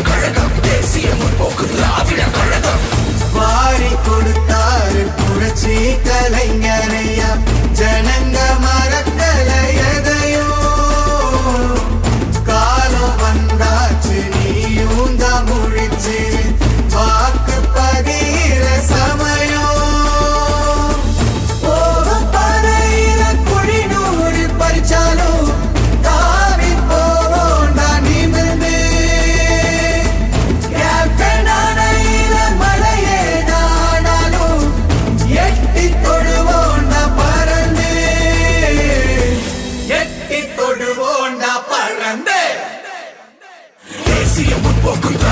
கழகம் தேசிய முற்போக்கு திராவிட கழகம் வாரி கொடுத்தாரு புரட்சி கலைஞரையா ஜனங்க மறக்கல எதையோ காலம் வந்தாச்சு நீயும் தான் முழிச்சு வாக்கு பதிகிற சமயம் போகும் பாதையில குழிநூறு பறிச்சாலும் தாவி போவோண்டா நிமிர்ந்து கேப்டனானையில மலையேடானாலும் எட்டி தொடுவோண்டா பறந்து எட்டி தொடுவோண்டா பறந்து தேசிய முற்போக்கு திராவிட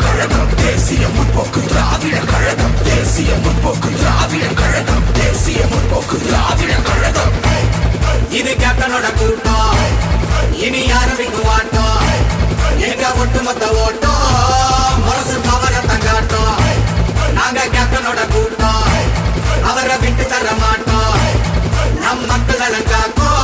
கழகம் தேசிய முற்போக்கு திராவிட கழகம் தேசிய முற்போக்கு திராவிட கழகம் தேசிய முற்போக்கு திராவிட கழகம் இது கேப்டனோட கூட்டம் இனி ஆரம்பிக்கும் ஆட்டம் எங்க ஒட்டுமொத்த ஓட்டம் மனசு பவரத்தை காட்டும் நாங்க கேப்டனோட கூட்டம் அவரை விட்டு தர மாட்டோம் நம் மக்கள் காக்கும்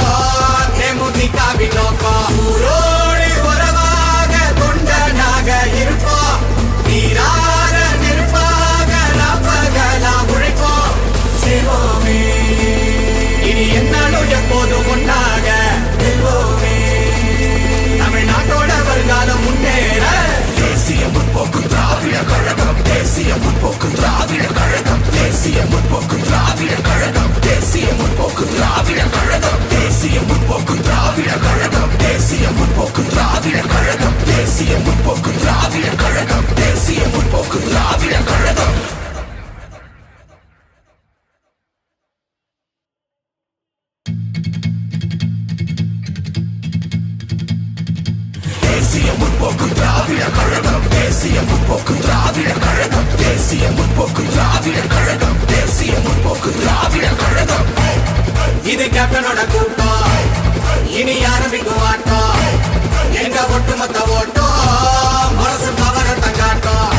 தேமுதிகவின் நோக்கம் ஊரோடு உறவாக தொண்டனாக இருப்போம் நீரார நெருப்பாக நாப்பகலா உழைப்போம் சிவோமே இனி என்னாலும் எப்போதும் ஒன்றாக வெல்வோமே தமிழ்நாட்டோட வருங்காலம் முன்னேற தேசிய முற்போக்கு திராவிட கழகம் தேசிய முற்போக்கு திராவிட கழகம் தேசிய முற்போக்கு திராவிட கழகம் தேசிய முற்போக்கு திராவிட கழகம் தேசிய முற்போக்கு திராவிட கழகம் தேசிய முற்போக்கு திராவிட கழகம் தேசிய முற்போக்கு திராவிட கழகம் தேசிய முற்போக்கு திராவிட கழகம் தேசிய முற்போக்கு திராவிட கழகம் தேசிய முற்போக்கு திராவிட கழகம் தேசிய முற்போக்கு திராவிட கழகம் தேசிய முற்போக்கு திராவிட கழகம் இது கேப்டனோட கூட்டம் இனி ஆரம்பிக்கும் ஆட்டம் எங்க ஒட்டுமொத்த ஓட்டம் மனசு பவரத்தை காட்டும்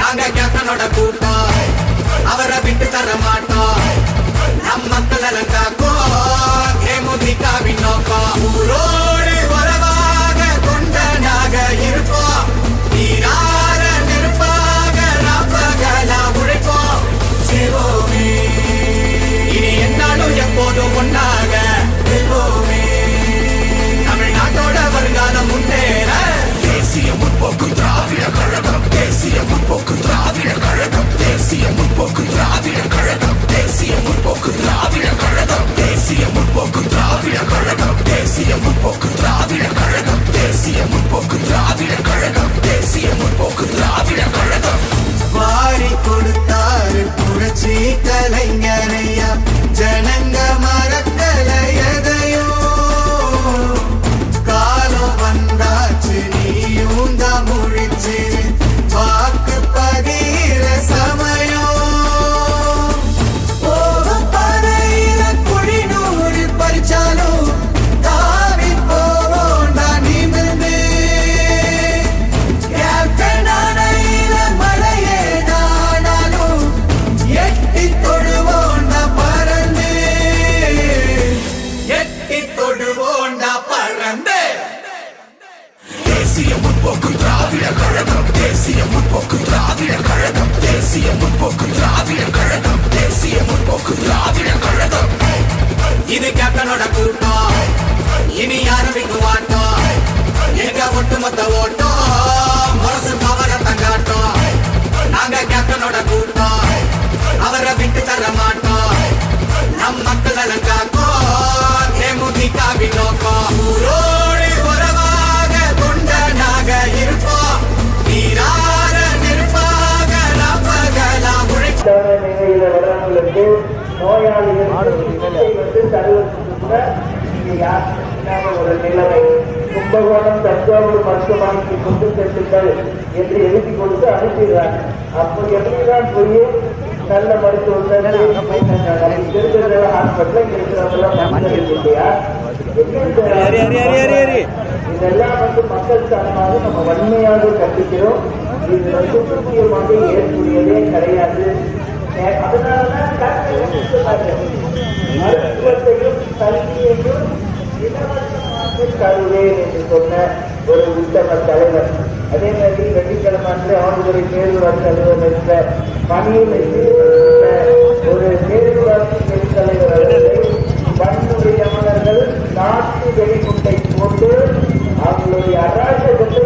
நாங்க கேப்டனோட கூட்டம் அவரை விட்டு தர மாட்டோம் நம் மக்கள் காக்கும் தேமுதிகவின் நோக்கம் ஊரோடு உறவாக தொண்டனாக இருப்போம் நீரார நெருப்பாக நாப்பகலா உழைப்போம் சிவோமே இனி என்னாலும் எப்போதும் ஒன்றாக வெல்வோமே தமிழ்நாட்டோட வருங்காலம் முன்னேற தேசிய முற்போக்கு திராவிட கழகம் தேசிய முற்போக்கு திராவிட கழகம் தேசிய முற்போக்கு திராவிட கழகம் தேசிய முற்போக்கு திராவிட கழகம் தேசிய முற்போக்கு திராவிட கழகம் தேசிய முற்போக்கு திராவிட கழகம் தேசிய முற்போக்கு திராவிட கழகம் தேசிய முற்போக்கு திராவிட கழகம் வாரி கொடுத்தாரு புரட்சி கலைஞரையா ஜனங்க மறக்கல எதையோ காலம் வந்தாச்சு நீயும் தான் முழிச்சு வாக்கு பதிகிற சமயம் போகும் பாதையில குழிநூறு பறிச்சாலும் தாவி போவோண்டா நிமிர்ந்து கேப்டனானையில மலையேடானாலும் எட்டி தொடுவோண்டா பறந்து எட்டி தொடுவோண்டா பறந்து தேசிய முற்போக்கு திராவிட கழகம் தேசிய முற்போக்கு திராவிட கழகம் தேசிய முற்போக்கு திராவிட கழகம் தேசிய முற்போக்கு திராவிட கழகம் இது கேப்டனோட கூட்டம் இனி ஆரம்பிக்கும் ஆட்டம் எங்க ஒட்டுமொத்த ஓட்டம் மனசு பவரத்தை காட்டும் நாங்க கேப்டனோட கூட்டம் அவரை விட்டு தர மாட்டோம் நம் மக்கள் காக்கும் தேமுதிகவின் நோக்கம் ஊரோடு உறவாக தொண்டனாக இருப்போம் நீரார நெருப்பாக நாப்பகலா உழைப்போம் நிலையில வரவங்களுக்கு நோயாளிகளுக்கு தருவதற்கு கூட இங்க யாருக்கான ஒரு நிலைமை கும்பகோணம் தஞ்சாவூர் மருத்துவமனைக்கு கொண்டு செல்லுங்கள் என்று எழுதி கொடுத்து அனுப்பிடுறாங்க. அப்போ எப்படிதான் போய் நல்ல மருத்துவத்தை இருக்கிற ஹாஸ்பிட்டல் இருக்கிறவங்க இல்லையா? இதெல்லாம் மக்கள் சார்பாக நம்ம வன்மையாக கண்டிக்கிறோம். இது முக்கியமாக ஏற்புடையதே கிடையாது. அதனாலதான் மருத்துவத்தையும் கல்வியையும் இலவசமாக தருவேன் என்று சொன்ன ஒரு உத்தம தலைவர் அதே மாதிரி வெள்ளிக்கிழமை அன்று ஆண்டுகளை பேரூராட்சி அலுவலகத்தில் பணியில் ஒரு பேரூராட்சி பெருந்தலைவர் அவர்களை வன்முறையாளர்கள் நாட்டு வெடிகுண்டை போட்டு அவங்களுடைய அராஜகத்தை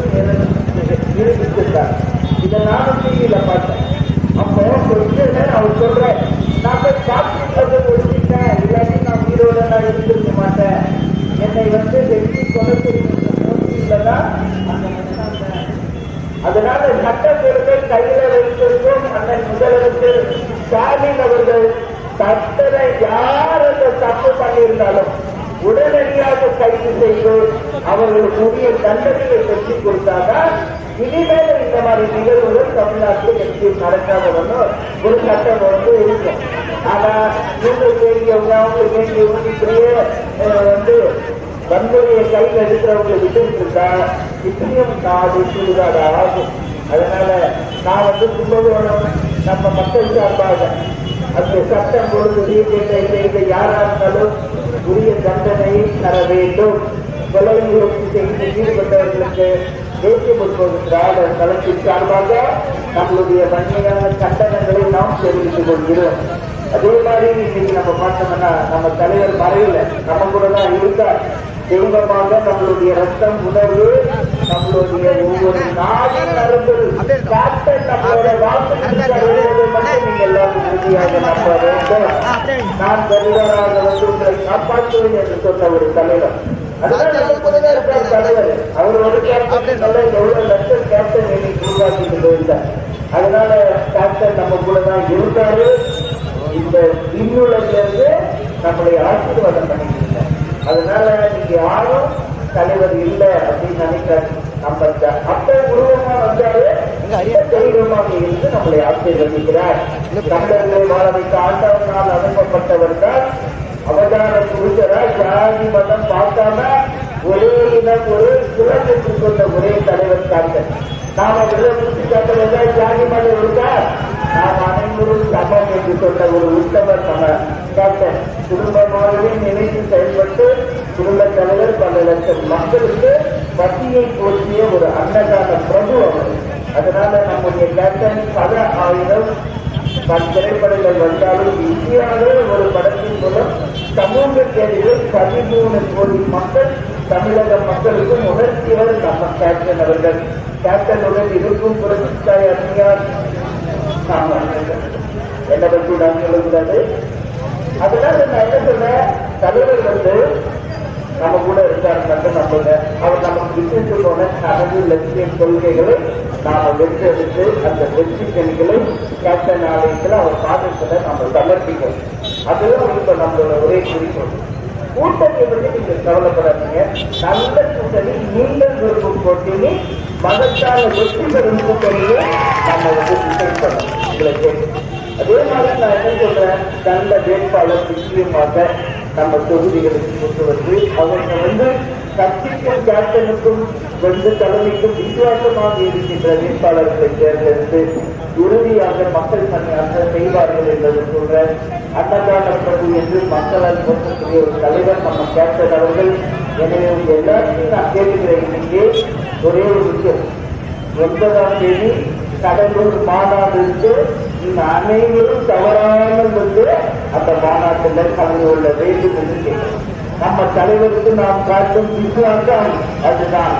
நிரூபித்திருந்தார். இதை நானும் டிவியில பார்த்தேன். அப்போ அவர் சொல்றேன், நான் போய் காப்பீட்டு ஒழிச்சிட்டேன், இல்லாட்டி நான் உயிரோட நான் இருந்திருக்க மாட்டேன், என்னை வெற்றி கொலைதான். அதனால சட்டப்பேரவை கையில வைத்திருக்கும் அண்ணன் முதலமைச்சர் ஸ்டாலின் அவர்கள் சட்டத்தை யார் அந்த தப்பு பண்ணியிருந்தாலும் உடனடியாக கைது செய்து அவர்களுக்கு உரிய தண்டனையை பெற்றுக் கொடுத்தாதான் இனிமேல இந்த மாதிரி நிகழ்வுகள் தமிழ்நாட்டில் எப்படி நடக்காதவன்னு ஒரு சட்டம் இருக்கும். ஆனா நீங்கள் வேண்டியவங்க அவங்க வேண்டியவங்க இப்படியே வன்முறையை கையில் எடுக்கிறவங்களை விட்டு இருந்தா இப்படியும் நாடு சுடுகாடு ஆகும். அதனால நான் கும்பகோணம் நம்ம மக்கள் சார்பாக அந்த சட்டம் பொழுது செய்த யாரா இருந்தாலும் உரிய தண்டனையை தர வேண்டும். கொலை முயற்சி செய்து ஈடுபட்டவர்களுக்கு தேசிய முற்போக்கு திராவிட கழகத்தின் சார்பாக நம்மளுடைய வன்மையான கண்டனங்களை நாம் தெரிவித்துக் கொள்கிறோம். அதே மாதிரி இன்னைக்கு நம்ம பார்த்தோம்னா நம்ம தலைவர் மறையில நம்ம கூட தான் இருந்தார். தெய்வமாக நம்மளுடைய ரத்தம் உணர்வு நம்மளுடைய ஒவ்வொரு நாளின் நரம்பில் கேப்டன் நம்மளோட வாக்கு மட்டும் நீங்க எல்லாரும் உறுதியாக நம்ப வேண்டும். நான் தலைவராக உங்களை காப்பாற்றுவேன் என்று சொன்ன ஒரு தலைவர். அதுதான் நம்ம கூட தான் இருக்கிற தலைவர். அவர் ஒரு கேப்டன் எவ்வளவு லட்சம் கேப்டன் இன்னைக்கு உருவாக்கிட்டு போயிருந்தார். அதனால கேப்டன் நம்ம கூட தான் இருந்தாரு. இந்த இன்னுலகிலிருந்து நம்மளை ஆசீர்வாதம் பண்ணிட்டு. அதனால நீங்க யாரும் தலைவர் இல்லை அப்படின்னு நினைக்காது. நம்ம அப்ப உருவமா வந்தாரு தெய்வமாக இருந்து நம்மளை ஆசீர்வதிக்கிறார். தமிழர்களை வாழ வைத்த ஆண்டவனால் அனுப்பப்பட்டவர் தான் அவதார புருஷரா ஜாதி மதம் பார்க்காம ஒரே இனம் ஒரு குலம் என்று சொன்ன ஒரே தலைவர் காட்ட நாம விளையாட்டு காட்டுறதா ஜாதி மதம் இருக்கா? நாம் அனைவரும் சமம் என்று சொன்ன ஒரு உத்தவர் நம்ம டாக்டர் குடும்பமாகவே நினைத்து செயல்பட்டு குடும்ப தலைவர் பல லட்சம் மக்களுக்கு பசியை போற்றிய ஒரு அன்னதான பிரபு அவர். அதனால நம்முடைய கேப்டன் பல ஆயிரம் திரைப்படங்கள் வந்தாலும் இந்தியாவில் ஒரு படத்தின் மூலம் சமூக தேவையில் 13 கோடி மக்கள் தமிழக மக்களுக்கும் உணர்த்தியவர் நம்ம கேப்டன் அவர்கள். கேப்டனுடன் இருக்கும் புரட்சித்தாய் அம்மையார் என்ன பற்றி நான் சொல்லக்கூடாது. அதனால நான் என்ன சொல்றேன், தலைவர் நம்ம கூட இருக்காரு நம்புங்க. அவர் நமக்கு விட்டு போன கனவு லட்சிய கொள்கைகளை நாம வென்றெடுத்து அந்த வெற்றி கணிகளை கேப்டன் ஆலயத்தில் அவர் பாதத்துல நம்ம சமர்ப்பிக்கணும். அதுதான் இப்ப நம்மளோட ஒரே குறிக்கோள். கூட்டணியை பற்றி நீங்க கவலைப்படாதீங்க. நல்ல கூட்டணி, நீங்கள் விரும்பும் கூட்டணி, மதத்தான வெற்றி பெறும் கூட்டணியை நம்ம டிசைட் பண்ணணும். உங்களை கேட்டு அதே மாதிரி நான் என்ன சொல்றேன், நல்ல வேட்பாளர் நிச்சயமாக நம்ம தொகுதிகளுக்கு கொண்டு வந்து அவங்க கட்சிக்கும் கேப்டனுக்கும் தலைமைக்கும் விசுவாசமாக இருக்கின்ற வேட்பாளர்களை தேர்ந்தெடுத்து உறுதியாக மக்கள் பணியாற்ற செய்வார்கள் என்பது சொல்ற அன்னதான பிரபு என்று மக்களால் போற்றக்கூடிய ஒரு தலைவர் நம்ம கேப்டன் அவர்கள். எனவே எல்லாத்தையும் நான் கேட்டுக்கிறேன். இன்னைக்கு ஒரே ஒரு விஷயம், 9ஆம் தேதி கடலூர் மாநாடு இந்த அனைவரும் தவறாமல் அந்த மாநாட்டில் கலந்து கொள்ள வேண்டும் என்று கேட்கிறோம். நம்ம தலைவருக்கு நாம் காட்டும் விசுவாசம் அதுதான்.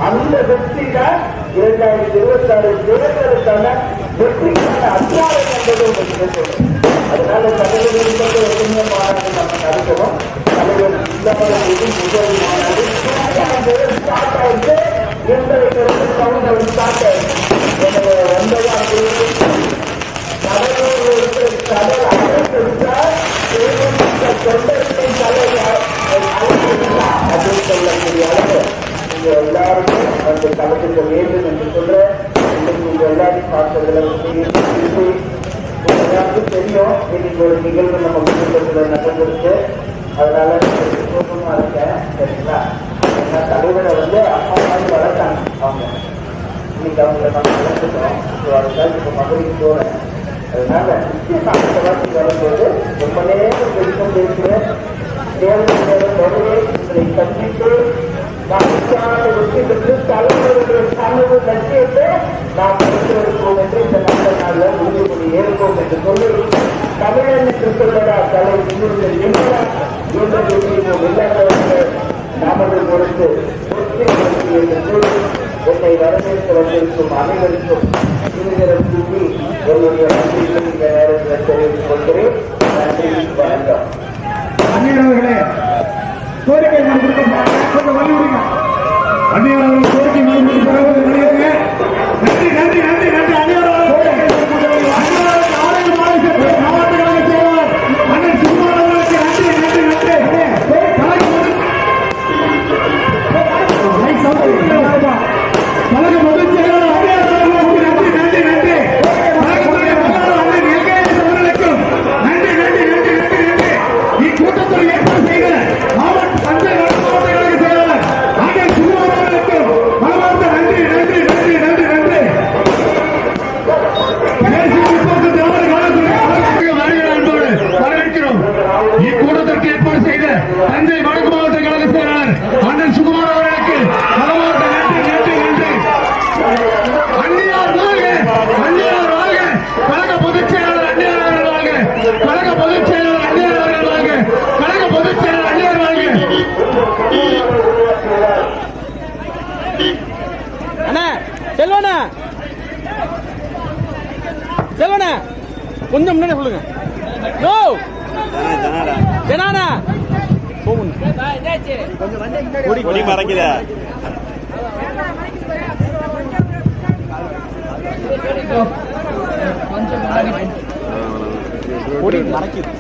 அந்த வெற்றி தான் 2026 தேர்தலுக்கான வெற்றிக்கான அத்தியாயம் என்பது உங்களுக்கு. அதனால தலைவர்களுக்கு எப்பவுமே மாநாடு நம்ம நடக்கிறோம். தலைவர் இல்லாமல் முதல் மாநாடு ஸ்டார்ட் ஆயிட்டு 20 ஸ்டார்ட் ஆயிடுச்சு. எனவே 9ஆம் தேதி கடலூர் இருக்கிற கடல் அழைத்திருந்தால் தொண்டர்களின் தலைவர் அப்படின்னு சொல்லக்கூடிய அளவு நீங்க எல்லாருமே அந்த கலந்துக்க வேண்டும் என்று சொல்ற. நீங்க எல்லாரையும் பார்த்ததுல எல்லாருக்கும் தெரியும், இன்னைக்கு ஒரு நிகழ்வு நம்ம குடும்பத்தில் நடந்திருக்கு. அதனால சோகமா இருக்கேன். சரிங்களா? ஏன்னா தலைவரை அப்பா மாதிரி வளர்த்தாங்க அவங்க. இன்னைக்கு அவங்களை நம்ம வளர்த்துக்கிறோம். அதுக்காக இப்ப மதுரைக்கு போறேன். அதனால நிச்சயம் அந்த வார்த்தை வரும்போது ரொம்ப நேரம் பேசுகிறேன். தேவையான உங்களை சந்தித்து நாம் நிச்சயமாக வெற்றி பெற்று தலைவருடைய கனவு லட்சியத்தை நாம் பெற்றிருப்போம் என்று இந்த நல்ல நாளில் உறுதிமொழி ஏற்போம் என்று சொல்லி தமிழன் என்று சொல்லடா தலை இன்னொருத்தர் என்னடா என்று இல்லாதவர்கள் நமது பொறுத்து என்று சொல்லி என்னை வரவேற்க வந்திருக்கும் அனைவருக்கும் இருதரம் கூட்டி என்னுடைய நன்றியை இந்த நேரத்தில் தெரிவித்துக் கொள்கிறேன். நன்றி, வணக்கம். அந்நியர்களே கோரிக்கை கொஞ்சம் வலியுறுங்க. அந்நியர்கள் கோரிக்கை நன்றி நன்றி நன்றி நன்றி. மாவட்டங்களுக்கு செய்வார் அண்ணன் சுகுமார் அவர்களுக்கு நன்றி நன்றி நன்றி. கழக பொதுச் செயலாளர் அந்நியர் அவர்களுக்கு நன்றி நன்றி நன்றி. கழகத்துடைய பொருளாளர் அண்ணன் எல்கேஎஸ் அவர்களுக்கும் நன்றி நன்றி நன்றி நன்றி நன்றி. இக்கூட்டத்தில் ஏற்பாடு செய்த மாவட்ட தஞ்சை வடமாவட்ட கழக செயலாளர் அண்ணன் சுகுமார் அவர்களுக்கும் மனமார்ந்த நன்றி நன்றி நன்றி நன்றி நன்றி. தேசிய முற்போக்கு திராவிட கழகத்துடைய வருகிற அன்போடு வரவேற்கிறோம். இக்கூட்டத்திற்கு ஏற்பாடு செய்த தஞ்சை வடக்கு மாவட்ட கழக செயலாளர் அண்ணன் சுகுமார் அவர்களுக்கு மனமார்ந்த நன்றி நன்றி நன்றி. அந்நியார் வாழ்க, அந்நியார் வாழ்க. கழக பொதுச் செயலாளர் அந்நியார் அவர்கள் வாழ்க. கழக பொதுச் செயலாளர் அந்நியார் அவர்கள் வாழ்க. கழக பொதுச் செயலாளர் அந்நியார் வாழ்க. அண்ணா செல்வண்ணா செல்வண்ணா கொஞ்சம் முன்னாடி சொல்லுங்க. நோ ஜனானா கொடி மறைக்குத கொடி மறைக்குது.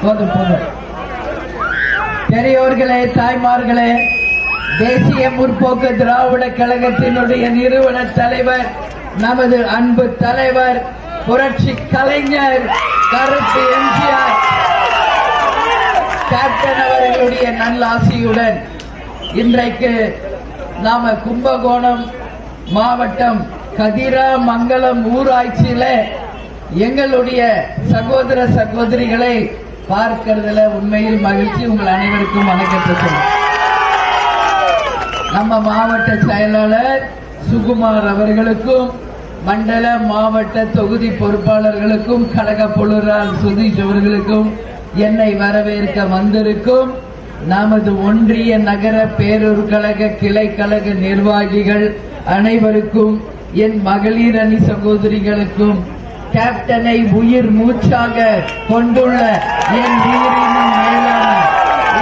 போதும் போதும். பெரியோர்களே, தாய்மார்களே, தேசிய முற்போக்கு திராவிட கழகத்தினுடைய நிறுவன தலைவர், நமது அன்பு தலைவர், புரட்சி கலைஞர் கருத்து எம்ஜிஆர் கேப்டன் அவர்களுடைய நல்லாசியுடன் இன்றைக்கு நாம கும்பகோணம் மாவட்டம் கதிராமங்கலம் ஊராட்சியில எங்களுடைய சகோதர சகோதரிகளை பார்க்கிறதுல உண்மையில் மகிழ்ச்சி. உங்கள் அனைவருக்கும் வணக்கத்தை சொல்லுங்கள். நம்ம மாவட்ட செயலாளர் சுகுமார் அவர்களுக்கும், மண்டல மாவட்ட தொகுதி பொறுப்பாளர்களுக்கும், கழக பொருளாளர் சுதீஷ் அவர்களுக்கும், என்னை வரவேற்க வந்திருக்கும் நமது ஒன்றிய நகர பேரூர் கழக கிளை கழக நிர்வாகிகள் அனைவருக்கும், என் மகளிர் அணி சகோதரிகளுக்கும், கேப்டனை உயிர் மூச்சாக கொண்டுள்ள என் உயிரினும் மேலான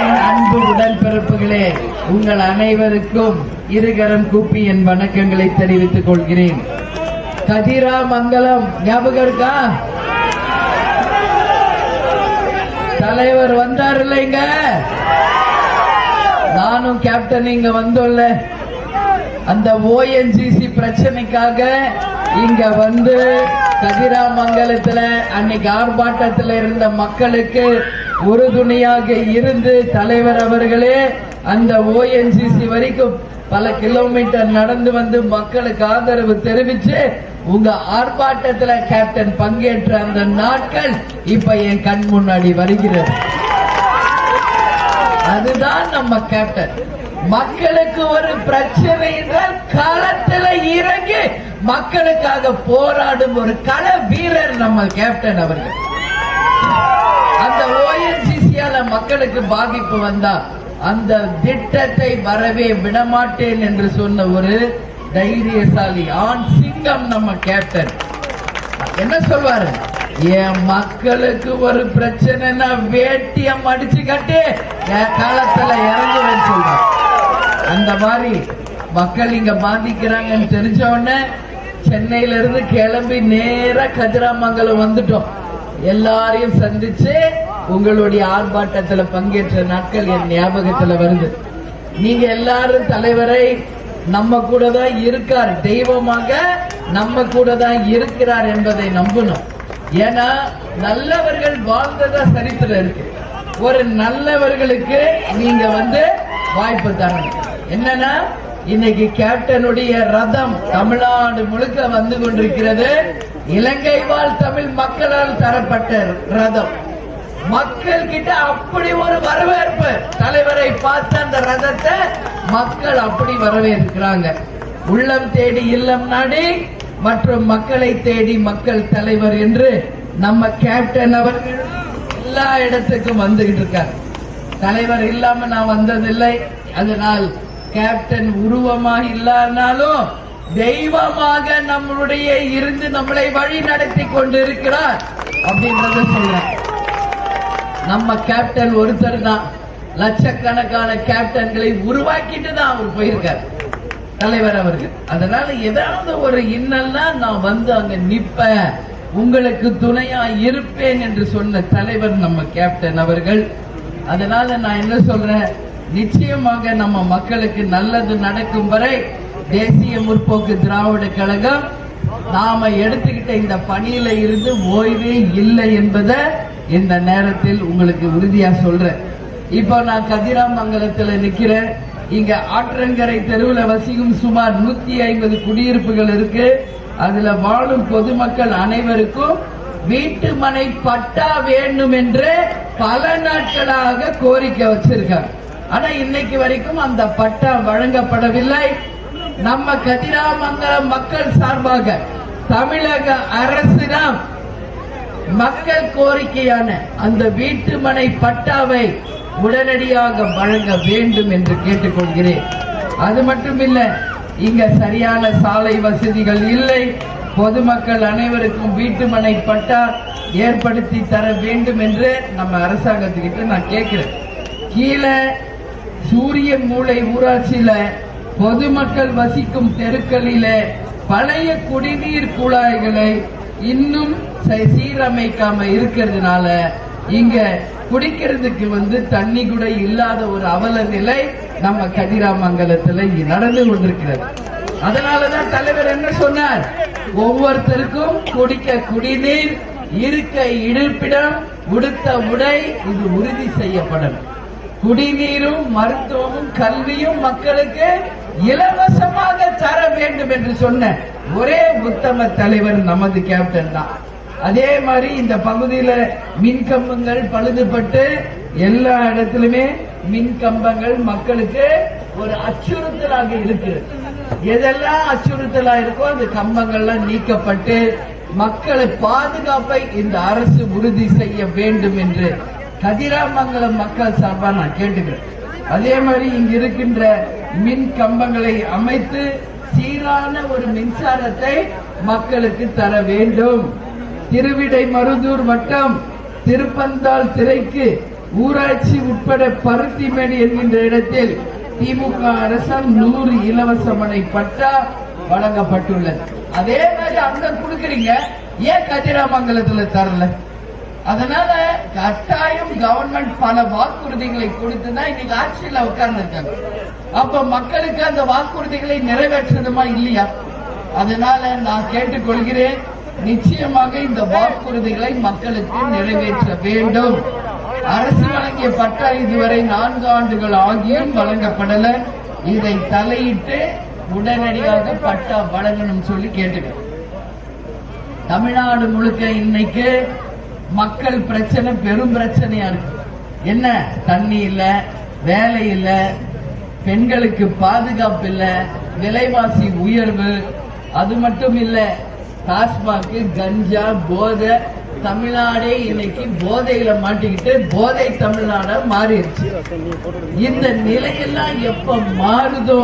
என் அன்பு உடன்பிறப்புகளே, உங்கள் அனைவருக்கும் இருகரம் கூப்பி என் வணக்கங்களை தெரிவித்துக் கொள்கிறேன். கதிராமங்கலம் ஞாபகம் இருக்கா? தலைவர் வந்தார் இல்லைங்க, நானும் கேப்டன் இங்க வந்துள்ள அந்த ஓஎன்ஜிசி பிரச்சனைக்காக இங்க வந்து கதிராமங்கலத்துல அன்னைக்கு ஆர்ப்பாட்டத்தில் இருந்த மக்களுக்கு உறுதுணையாக இருந்து தலைவர் அவர்களே அந்த ஓஎன்ஜிசி வரைக்கும் பல கிலோமீட்டர் நடந்து வந்து மக்களுக்கு ஆதரவு தெரிவிச்சு உங்க ஆர்ப்பாட்டத்துல கேப்டன் பங்கேற்ற அந்த நாட்கள் இப்ப என் கண் முன்னாடி வருகிறது. அதுதான் நம்ம கேப்டன். மக்களுக்கு ஒரு பிரச்சனை என்றால் களத்துல இறங்கி மக்களுக்காக போராடும் ஒரு கள வீரர் நம்ம கேப்டன் அவர்கள். அந்த ஓஎன்ஜிசியால மக்களுக்கு பாதிப்பு வந்தா அந்த திட்டத்தை வரவே விடமாட்டேன் என்று சொன்ன ஒரு தைரியசாலி ஆண் சிங்கம் நம்ம கேப்டன். என்ன சொல்வாரு? என் மக்களுக்கு ஒரு பிரச்சனைனா வேட்டியம் அடிச்சு கட்டி என் காலத்துல இறங்குவேன்னு சொல்றாரு. அந்த மாதிரி மக்கள் இங்க பாதிக்கிறாங்கன்னு தெரிஞ்ச உடனே சென்னையில இருந்து கிளம்பி நேரா கதிராமங்கலம் வந்துட்டோம். எல்லாரையும் சந்திச்சு உங்களுடைய ஆர்ப்பாட்டத்துல பங்கேற்ற நாட்கள் என் ஞாபகத்துல வருது. நீங்க எல்லாரும் தலைவரை நம்ம கூட தான் இருக்கார், தெய்வமாக நம்ம கூட தான் இருக்கிறார் என்பதை நம்பணும். ஏன்னா நல்லவர்கள் வாழ்ந்ததா சரித்திரம் இருக்கு. ஒரு நல்லவர்களுக்கு நீங்க வாய்ப்பு தரணும். என்னன்னா இன்னைக்கு கேப்டனுடைய ரதம் தமிழ்நாடு முழுக்க வந்து கொண்டிருக்கிறது. இலங்கை வாழ் தமிழ் மக்களால் தரப்பட்ட ரதம். மக்கள் கிட்ட அப்படி ஒரு வரவேற்பு, தலைவரை பார்த்து அந்த ரதத்தை மக்கள் அப்படி வரவேற்கிறாங்க. உள்ளம் தேடி இல்லம் நாடி மற்றும் மக்களை தேடி மக்கள் தலைவர் என்று நம்ம கேப்டன் அவர்கள் எல்லா இடத்துக்கும் வந்துகிட்டு இருக்கார். தலைவர் இல்லாம நான் வந்ததில்லை. அதனால் கேப்டன் உருவமாக இல்லாதனாலும் தெய்வமாக நம்மளுடைய இருந்து நம்மளை வழி நடத்தி கொண்டு இருக்கிறார் அப்படின்றத சொல்றேன். நம்ம கேப்டன் ஒருத்தர் தான், லட்சக்கணக்கான கேப்டன்களை உருவாக்கிட்டு தான் அவர் போயிருக்கார் தலைவர் அவர்கள். அதனால ஏதாவது ஒரு இன்னல்னா நான் அங்க நிப்பேன், உங்களுக்கு துணையா இருப்பேன் என்று சொன்ன தலைவர் நம்ம கேப்டன் அவர்கள். அதனால நான் என்ன சொல்றேன், நிச்சயமாக நம்ம மக்களுக்கு நல்லது நடக்கும் வரை தேசிய முற்போக்கு திராவிட கழகம் நாம எடுத்துக்கிட்ட இந்த பணியில இருந்து ஓய்வே இல்லை என்பதை இந்த நேரத்தில் உங்களுக்கு உறுதியா சொல்றேன். இப்போ நான் கதிராமங்கலத்தில் நிக்கிறேன். இங்க ஆற்றங்கரை தெருவில் வசிக்கும் சுமார் 150 குடியிருப்புகள் இருக்கு. அதுல வாழும் பொதுமக்கள் அனைவருக்கும் வீட்டு மனை பட்டா வேண்டும் என்று பல நாட்களாக கோரிக்கை வச்சிருக்காங்க. ஆனா இன்னைக்கு வரைக்கும் அந்த பட்டா வழங்கப்படவில்லை. நம்ம கதிராமங்கலம் மக்கள் சார்பாக தமிழக அரசிடம் மக்கள் கோரிக்கையான அந்த வீட்டு மனை பட்டாவை உடனடியாக வழங்க வேண்டும் என்று கேட்டுக்கொள்கிறேன். அது மட்டுமில்ல, இங்க சரியான சாலை வசதிகள் இல்லை. பொதுமக்கள் அனைவருக்கும் வீட்டு மனை பட்டா ஏற்படுத்தி தர வேண்டும் என்று நம்ம அரசாங்கத்துக்கிட்ட நான் கேட்கிறேன். கீழே சூரிய மூளை ஊராட்சியில பொதுமக்கள் வசிக்கும் தெருக்களில பழைய குடிநீர் குழாய்களை இன்னும் சீரமைக்காம இருக்கிறதுனால இங்க குடிக்கிறதுக்கு தண்ணி கூட இல்லாத ஒரு அவல நிலை நம்ம கதிராமங்கலத்துல நடந்து கொண்டிருக்கிறது. அதனாலதான் தலைவர் என்ன சொன்னார், ஒவ்வொருத்தருக்கும் குடிக்க குடிநீர், இருக்க இருப்பிடம், உடுத்த உடை இது உறுதி செய்யப்படணும். குடிநீரும் மருத்துவமும் கல்வியும் மக்களுக்கு இலவசமாக தர வேண்டும் என்று சொன்ன ஒரே உத்தம தலைவர் நமது கேப்டன் தான். அதே மாதிரி இந்த பகுதியில மின் கம்பங்கள் பழுதுபட்டு எல்லா இடத்திலுமே மின் கம்பங்கள் மக்களுக்கு ஒரு அச்சுறுத்தலாக இருக்கு. எதெல்லாம் அச்சுறுத்தலா இருக்கோ அந்த கம்பங்கள்லாம் நீக்கப்பட்டு மக்களை பாதுகாப்பை இந்த அரசு உறுதி செய்ய வேண்டும் என்று கதிராமங்கலம் மக்கள் சார்பா நான் கேட்டுக்கிறேன். அதே மாதிரி இங்க இருக்கின்ற மின் கம்பங்களை அமைத்து சீரான ஒரு மின்சாரத்தை மக்களுக்கு தர வேண்டும். திருவிடை மருதூர் வட்டம் திருப்பந்தாள் திரைக்கு ஊராட்சி உட்பட பருத்திமேடு என்கின்ற இடத்தில் திமுக அரசால் 100 இலவச மனை பட்டா வழங்கப்பட்டுள்ளது. அதே மாதிரி அங்க கொடுக்கறீங்க, ஏன் கதிராமங்கலத்துல தரல? அதனால கட்டாயம் கவர்மெண்ட் பல வாக்குறுதிகளை கொடுத்துதான் இன்னைக்கு ஆட்சியில் உட்கார்ந்து இருக்காங்க. அப்ப மக்களுக்கு அந்த வாக்குறுதிகளை நிறைவேற்றணுமா இல்லையா? அதனால நான் கேட்டுக்கொள்கிறேன், நிச்சயமாக இந்த வாக்குறுதிகளை மக்களுக்கு நிறைவேற்ற வேண்டும். அரசு வழங்கிய பட்டா இதுவரை 4 ஆண்டுகள் ஆகியும் வழங்கப்படல. இதை தலையிட்டு உடனடியாக பட்டா வழங்கணும் சொல்லி கேட்டுக்கிறேன். தமிழ்நாடு முழுக்க இன்னைக்கு மக்கள் பிரச்சனை பெரும் பிரச்சனையா இருக்கு. என்ன, தண்ணி இல்ல, வேலை இல்ல, பெண்களுக்கு பாதுகாப்பு இல்ல, விலைவாசி உயர்வு, அது மட்டும் இல்ல டாஸ்மாக், கஞ்சா, போதை, தமிழ்நாடே இன்னைக்கு போதையில மாட்டிக்கிட்டு போதை தமிழ்நாடா மாறிடுச்சு. இந்த நிலையெல்லாம் எப்ப மாறுதோ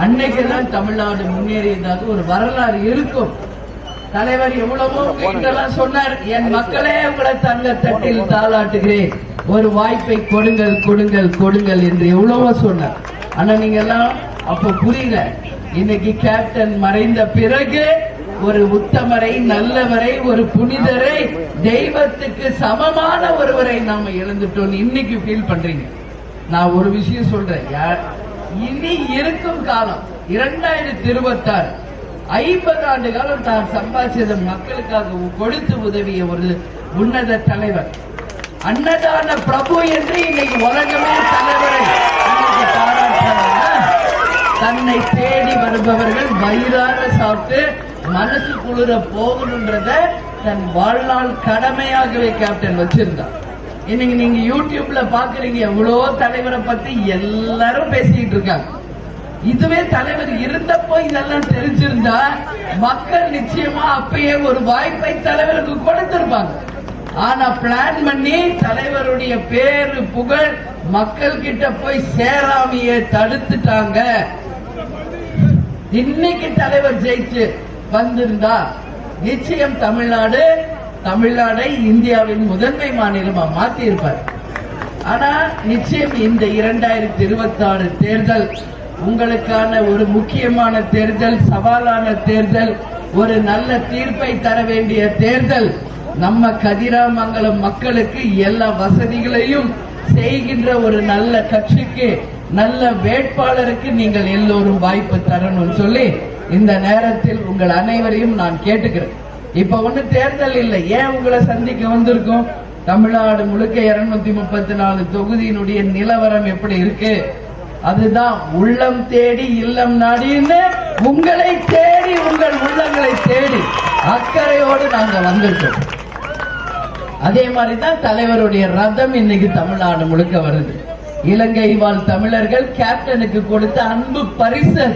அன்னைக்குதான் தமிழ்நாடு முன்னேறியதாக ஒரு வரலாறு இருக்கும். தலைவர் எவ்வளவோ வீட்டெல்லாம் சொன்னார், என் மக்களே உங்களை தங்க தட்டில் தாளாட்டுகிறேன், ஒரு வாய்ப்பை கொடுங்கள் கொடுங்கள் கொடுங்கள் என்று எவ்வளவோ சொன்னார். ஆனா நீங்க எல்லாம் அப்ப புரியல. இன்னைக்கு கேப்டன் மறைந்த பிறகு ஒரு உத்தமரை, நல்லவரை, ஒரு புனிதரை, தெய்வத்துக்கு சமமான ஒருவரை நாம இழந்துட்டோம். இன்னைக்கு ஃபீல் பண்றீங்க. நான் ஒரு விஷயம் சொல்றேன், இனி இருக்கும் காலம் 2026 50 ஆண்டு காலம் தான் சம்பாதிச்சத மக்களுக்காக கொடுத்து உதவிய ஒரு உன்னத தலைவர், அன்னதான பிரபு என்று இன்னைக்கு உலகமே தலைவரை பாராட்டுறாங்க. தன்னை தேடி வருபவர்கள் வயிறார சாப்பிட்டு மனசு குளிர போகணுன்றத தன் வாழ்நாள் கடமையாகவே கேப்டன் வச்சிருந்தார். இன்னைக்கு நீங்க யூடியூப்ல பாக்குறீங்க, எவ்வளோ தலைவரை பத்தி எல்லாரும் பேசிட்டு இருக்காங்க. இதுவே தலைவர் இருந்தப்போ இதெல்லாம் தெரிஞ்சிருந்தா மக்கள் நிச்சயமா அப்பயே ஒரு வாய்ப்பை தலைவருக்கு கொடுத்திருப்பாங்க. ஆனா பிளான் பண்ணி தலைவருடைய பேரு புகழ் மக்கள் கிட்ட போய் சேராமையே தடுத்துட்டாங்க. இன்னைக்கு தலைவர் ஜெயிச்சு வந்திருந்தா நிச்சயம் தமிழ்நாடை இந்தியாவின் முதன்மை மாநிலமா மாத்தி இருப்பார். ஆனா நிச்சயம் இந்த 2026 தேர்தல் உங்களுக்கான ஒரு முக்கியமான தேர்தல், சவாலான தேர்தல், ஒரு நல்ல தீர்ப்பை தர வேண்டிய தேர்தல். நம்ம கதிராமங்கலம் மக்களுக்கு எல்லா வசதிகளையும் செய்கின்ற ஒரு நல்ல கட்சிக்கு, நல்ல வேட்பாளருக்கு நீங்கள் எல்லோரும் வாய்ப்பு தரணும்னு சொல்லி இந்த நேரத்தில் உங்கள் அனைவரையும் நான் கேட்டுக்கிறேன். இப்ப ஒண்ணு தேர்தல் இல்லை, ஏன் உங்களை சந்திக்க வந்திருக்கோம்? தமிழ்நாடு முழுக்க 234 தொகுதியினுடைய நிலவரம் எப்படி இருக்கு, அதுதான் உள்ளம் தேடி இல்லம் நாடின்னு உங்களை தேடி, உங்கள் உள்ளங்களை தேடி அக்கறையோடு நாங்க வந்திருக்கோம். அதே மாதிரிதான் தலைவருடைய ரதம் இன்னைக்கு தமிழ்நாடு முழுக்க வருது. இலங்கை வாழ் தமிழர்கள் கேப்டனுக்கு கொடுத்த அன்பு பரிசு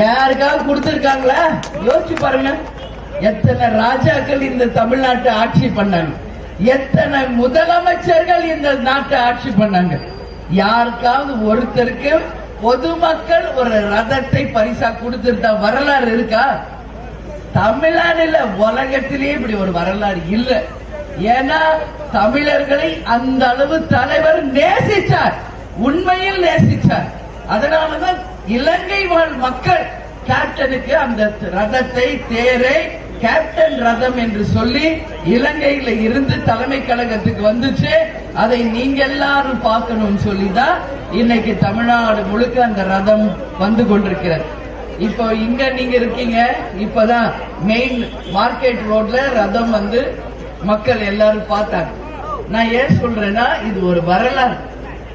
யாருக்காவது கொடுத்திருக்காங்களா? யோசிச்சு பாருங்க. எத்தனை ராஜாக்கள் இந்த தமிழ்நாட்டை ஆட்சி பண்ணாங்க, எத்தனை முதலமைச்சர்கள் இந்த நாட்டை ஆட்சி பண்ணாங்க. யாருக்காவது ஒருத்தருக்கு பொதுமக்கள் ஒரு ரதத்தை பரிசா கொடுத்திருந்தா வரலாறு இருக்கா? தமிழ்நாடுல உலகத்திலேயே இப்படி ஒரு வரலாறு இல்லை. ஏன்னா தமிழர்களை அந்த அளவு தலைவர் நேசிச்சார், உண்மையில் நேசிச்சார். அதனாலதான் இலங்கை வாழ் மக்கள் கேப்டனுக்கு அந்த ரதத்தை, தேரை கேப்டன் ரதம் என்று சொல்லி இலங்கையில இருந்து தலைமை கழகத்துக்கு வந்துச்சு. அதை நீங்க எல்லாரும் பார்க்கணும்னு சொல்லிதான் இன்னைக்கு தமிழ்நாடு முழுக்க அந்த ரதம் வந்து கொண்டிருக்கிறது. இப்போ இங்க நீங்க இருக்கீங்க, இப்பதான் மெயின் மார்க்கெட் ரோட்ல ரதம் வந்து மக்கள் எல்லாரும் பார்த்தாங்க. நான் ஏன் சொல்றேன்னா இது ஒரு வரலாறு.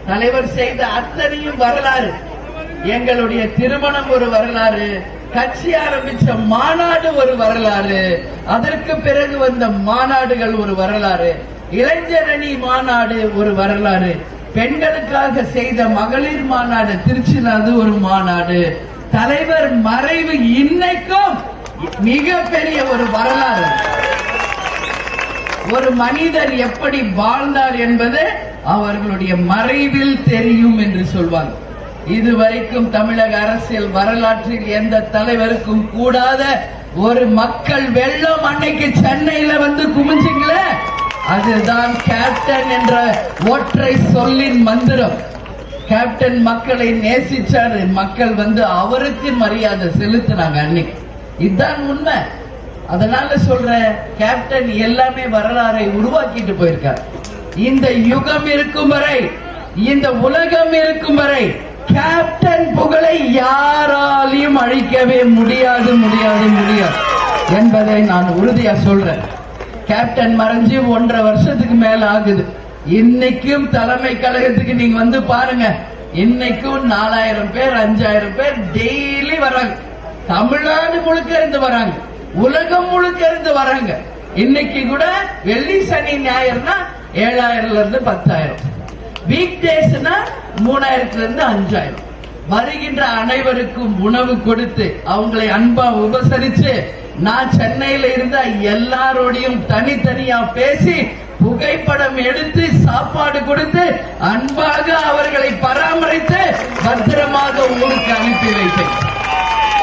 தலைவர் செய்த அத்தனையும் வரலாறு. எங்களுடைய திருமணம் ஒரு வரலாறு, கட்சி ஆரம்பிச்ச மாநாடு ஒரு வரலாறு, அதற்கு பிறகு வந்த மாநாடுகள் ஒரு வரலாறு, இளைஞரணி மாநாடு ஒரு வரலாறு, பெண்களுக்காக செய்த மகளிர் மாநாடு திருச்சியில் அது ஒரு மாநாடு, தலைவர் மறைவு இன்னைக்கும் மிகப்பெரிய ஒரு வரலாறு. ஒரு மனிதர் எப்படி வாழ்ந்தார் என்பது அவர்களுடைய மறைவில் தெரியும் என்று சொல்வாங்க. இதுவரைக்கும் தமிழக அரசியல் வரலாற்றில் எந்த தலைவருக்கும் கூடாத ஒரு மக்கள் வெள்ளம் அன்னைக்கு சென்னையில வந்து குமிஞ்சிங்களே, அதுதான் கேப்டன் என்ற ஒற்றை சொல்லின் மந்திரம். கேப்டன் மக்களை நேசிச்சாரு, மக்கள் வந்து அவருக்கு மரியாதை செலுத்தினாங்க அன்னைக்கு. இதுதான் உண்மை. அதனால சொல்ற கேப்டன் எல்லாமே வரலாறை உருவாக்கிட்டு போயிருக்கார். இந்த யுகம் இருக்கும் வரை, இந்த உலகம் இருக்கும் வரை கேப்டன் புகழை யாராலையும் அழிக்கவே முடியாது என்பதை நான் உறுதியா சொல்றேன். கேப்டன் மறைஞ்சு 1.5 வருஷத்துக்கு மேல ஆகுது. இன்னைக்கும் தலைமை கழகத்துக்கு நீங்க வந்து பாருங்க, இன்னைக்கும் 4000 பேர் 5000 பேர் டெய்லி வராங்க. தமிழ்நாடு முழுக்க இருந்து வராங்க, உலகம் முழுக்க இருந்து வராங்க. இன்னைக்கு கூட வெள்ளி சனி ஞாயிறுனா 7000 இருந்து 10000, வீக் டேஸ்னா 3000 இருந்து 5000. வருகின்ற அனைவருக்கும் உணவு கொடுத்து அவங்களை அன்பா உபசரிச்சு, நான் சென்னையில இருந்த எல்லாரோடையும் தனித்தனியா பேசி புகைப்படம் எடுத்து சாப்பாடு கொடுத்து அன்பாக அவர்களை பராமரித்து பத்திரமாக ஊருக்கு அனுப்பி வைத்தேன்.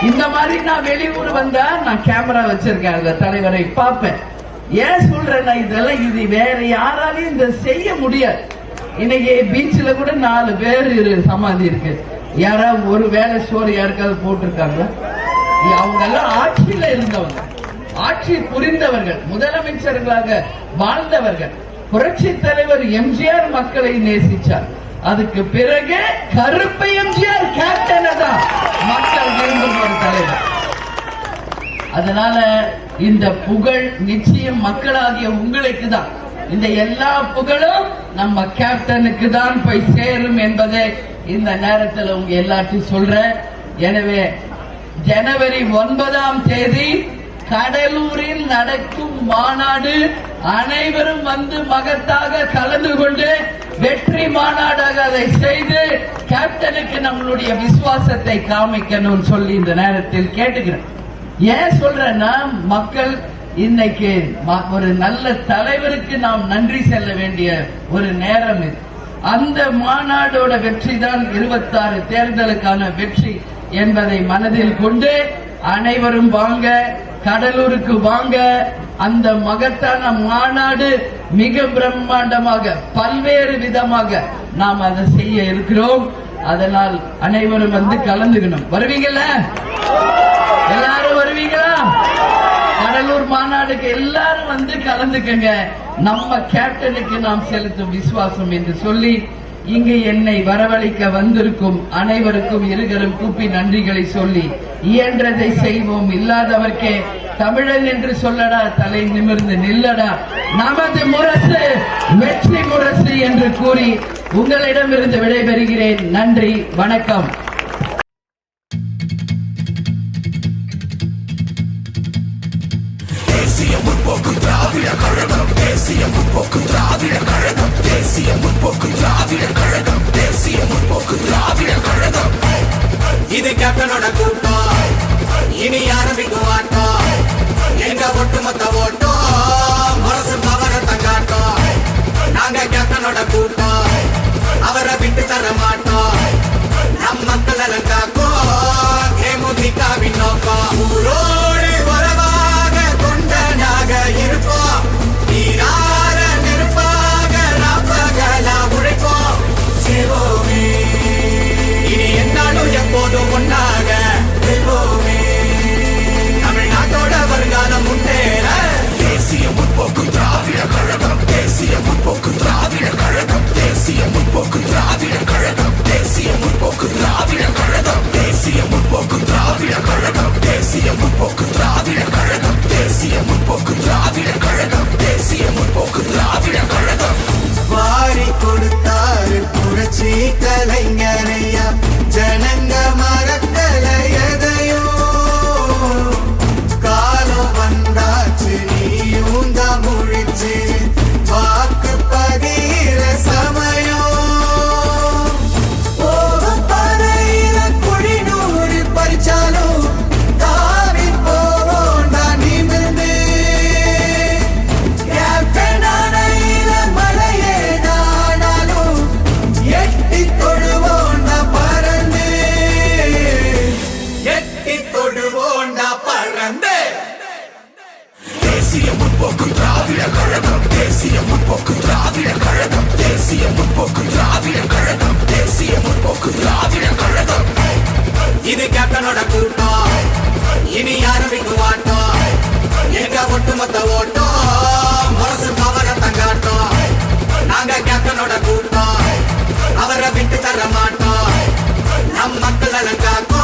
இந்த மாதிரி நான் வெளியூர் வந்தா நான் கேமரா வச்சிருக்கேன், அந்த தலைவரை பார்ப்பேன். ஏன் சொல்றேன்னா இதெல்லாம் இது வேற யாராலையும் இந்த செய்ய முடியாது. இன்னைக்கு பீச்சில் கூட 4 பேர் சமாதி இருக்கு. யாராவது ஒரு வேலை சோறு யாருக்காவது போட்டிருக்காங்க? அவங்க எல்லாம் ஆட்சியில இருந்தவங்க, ஆட்சி புரிந்தவர்கள், முதலமைச்சர்களாக வாழ்ந்தவர்கள். புரட்சி தலைவர் எம்ஜிஆர் மக்களை நேசிச்சார். அதுக்கு பிறகு கருப்பு எம்ஜிஆர் கேப்டன் தான் மக்கள் விரும்பும் ஒரு தலைவர். அதனால இந்த புகழ் நிச்சயம் மக்களாகிய உங்களுக்கு தான். இந்த எல்லா புகழும் நம்ம கேப்டனுக்கு தான் போய் சேரும் என்பதை இந்த நேரத்தில் உங்க எல்லாத்தையும் சொல்றேன். எனவே ஜனவரி 9ஆம் தேதி கடலூரில் நடக்கும் மாநாடு அனைவரும் வந்து மகத்தாக கலந்து கொண்டு வெற்றி மாநாடாக அதை செய்து கேப்டனுக்கு நம்மளுடைய விசுவாசத்தை காமிக்கணும்னு சொல்லி இந்த நேரத்தில் கேட்டுக்கிறேன். ஏன் சொல்றேன்னா, மக்கள் இன்னைக்கு ஒரு நல்ல தலைவருக்கு நாம் நன்றி செல்ல வேண்டிய ஒரு நேரம் இது. அந்த மாநாடோட வெற்றி தான் 26 தேர்தலுக்கான வெற்றி என்பதை மனதில் கொண்டு அனைவரும் வாங்க, கடலூருக்கு வாங்க. அந்த மகத்தான மாநாடு மிக பிரம்மாண்டமாக பல்வேறு விதமாக நாம் அதை செய்ய இருக்கிறோம். அதனால் அனைவரும் வந்து கலந்துக்கணும். வருவீங்கல்ல? எல்லாரும் வருவீங்களா? கடலூர் மாநாடுக்கு எல்லாரும் வந்து கலந்துக்கங்க. நம்ம கேப்டனுக்கு நாம் செலுத்தும் விசுவாசம் என்று சொல்லி இங்கு என்னை வரவழைக்க வந்திருக்கும் அனைவருக்கும் இருகரும் கூப்பி நன்றிகளை சொல்லி, இயன்றதை செய்வோம், இல்லாதவர்க்கே தமிழன் என்று சொல்லடா, தலை நிமிர்ந்து நில்லடா, நமது முரசு வெற்றி முரசு என்று கூறி உங்களிடமிருந்து விடைபெறுகிறேன். நன்றி, வணக்கம். தேசிய முற்போக்கு திராவிட கழகம், தேசிய முற்போக்கு திராவிட கழகம், தேசிய முற்போக்கு திராவிட கழகம், தேசிய முற்போக்கு திராவிட கழகம். இது கேப்டனோட கூட்டம், இனி ஆரம்பிக்கும் ஆட்டம். எங்க ஒட்டுமொத்த ஓட்டம் மனசு பவரத்தை காட்டும். நாங்க கேப்டனோட கூட்டம், அவரை விட்டு தர மாட்டோம். நம் மக்கள் நலன் காக்கும் தேமுதிகவின் நோக்கம். ஊரோடு உறவாக கொண்டனாக இருப்போம், நீரார நெருப்பாக நாப்பகலா உழைப்போம். சிவோமே இனி என்னாலும் எப்போதும் ஒன்னாக வெல்வோமே. தமிழ்நாட்டோட வருங்காலம் முன்னேற தேசிய முற்போக்கு திராவிட கழகம், தேசிய முற்போக்கு திராவிட கழகம், தேசிய முற்போக்கு திராவிட கழகம், தேசிய முற்போக்கு திராவிட கழகம், தேசிய முற்போக்கு திராவிட கழகம், தேசிய முற்போக்கு திராவிட கழகம், தேசிய முற்போக்கு திராவிட கழகம், தேசிய முற்போக்கு திராவிட கழகம். வாரி கொடுத்தாரு புரட்சி கலைஞரையா, ஜனங்க மறக்கல எதையோ. காலம் வந்தாச்சு, நீயும் தான் முழிச்சு வாக்கு பதிகிற சமயம். போகும் பாதையில குழிநூறு பறிச்சாலும் தாவி போவோண்டா நிமிர்ந்து. கேப்டன் அணையில மலையேதானாலும் எட்டி தொடுவோண்டா பறந்து, எட்டி தொடுவோண்டா பறந்து. தேசிய முற்போக்கு திராவிட கழகம், தேசிய முற்போக்கு திராவிட கழகம், தேசிய முற்போக்கு திராவிட கழகம், தேசிய முற்போக்கு திராவிட கழகம். இது கேப்டனோட கூட்டம், இனி ஆரம்பிக்கும் ஆட்டம். எங்க ஒட்டுமொத்த ஓட்டம் மனசு பவரத்தை காட்டும். நாங்க கேப்டனோட கூட்டம், அவரை விட்டு தர மாட்டோம். நம் மக்கள் நலன் காக்கும்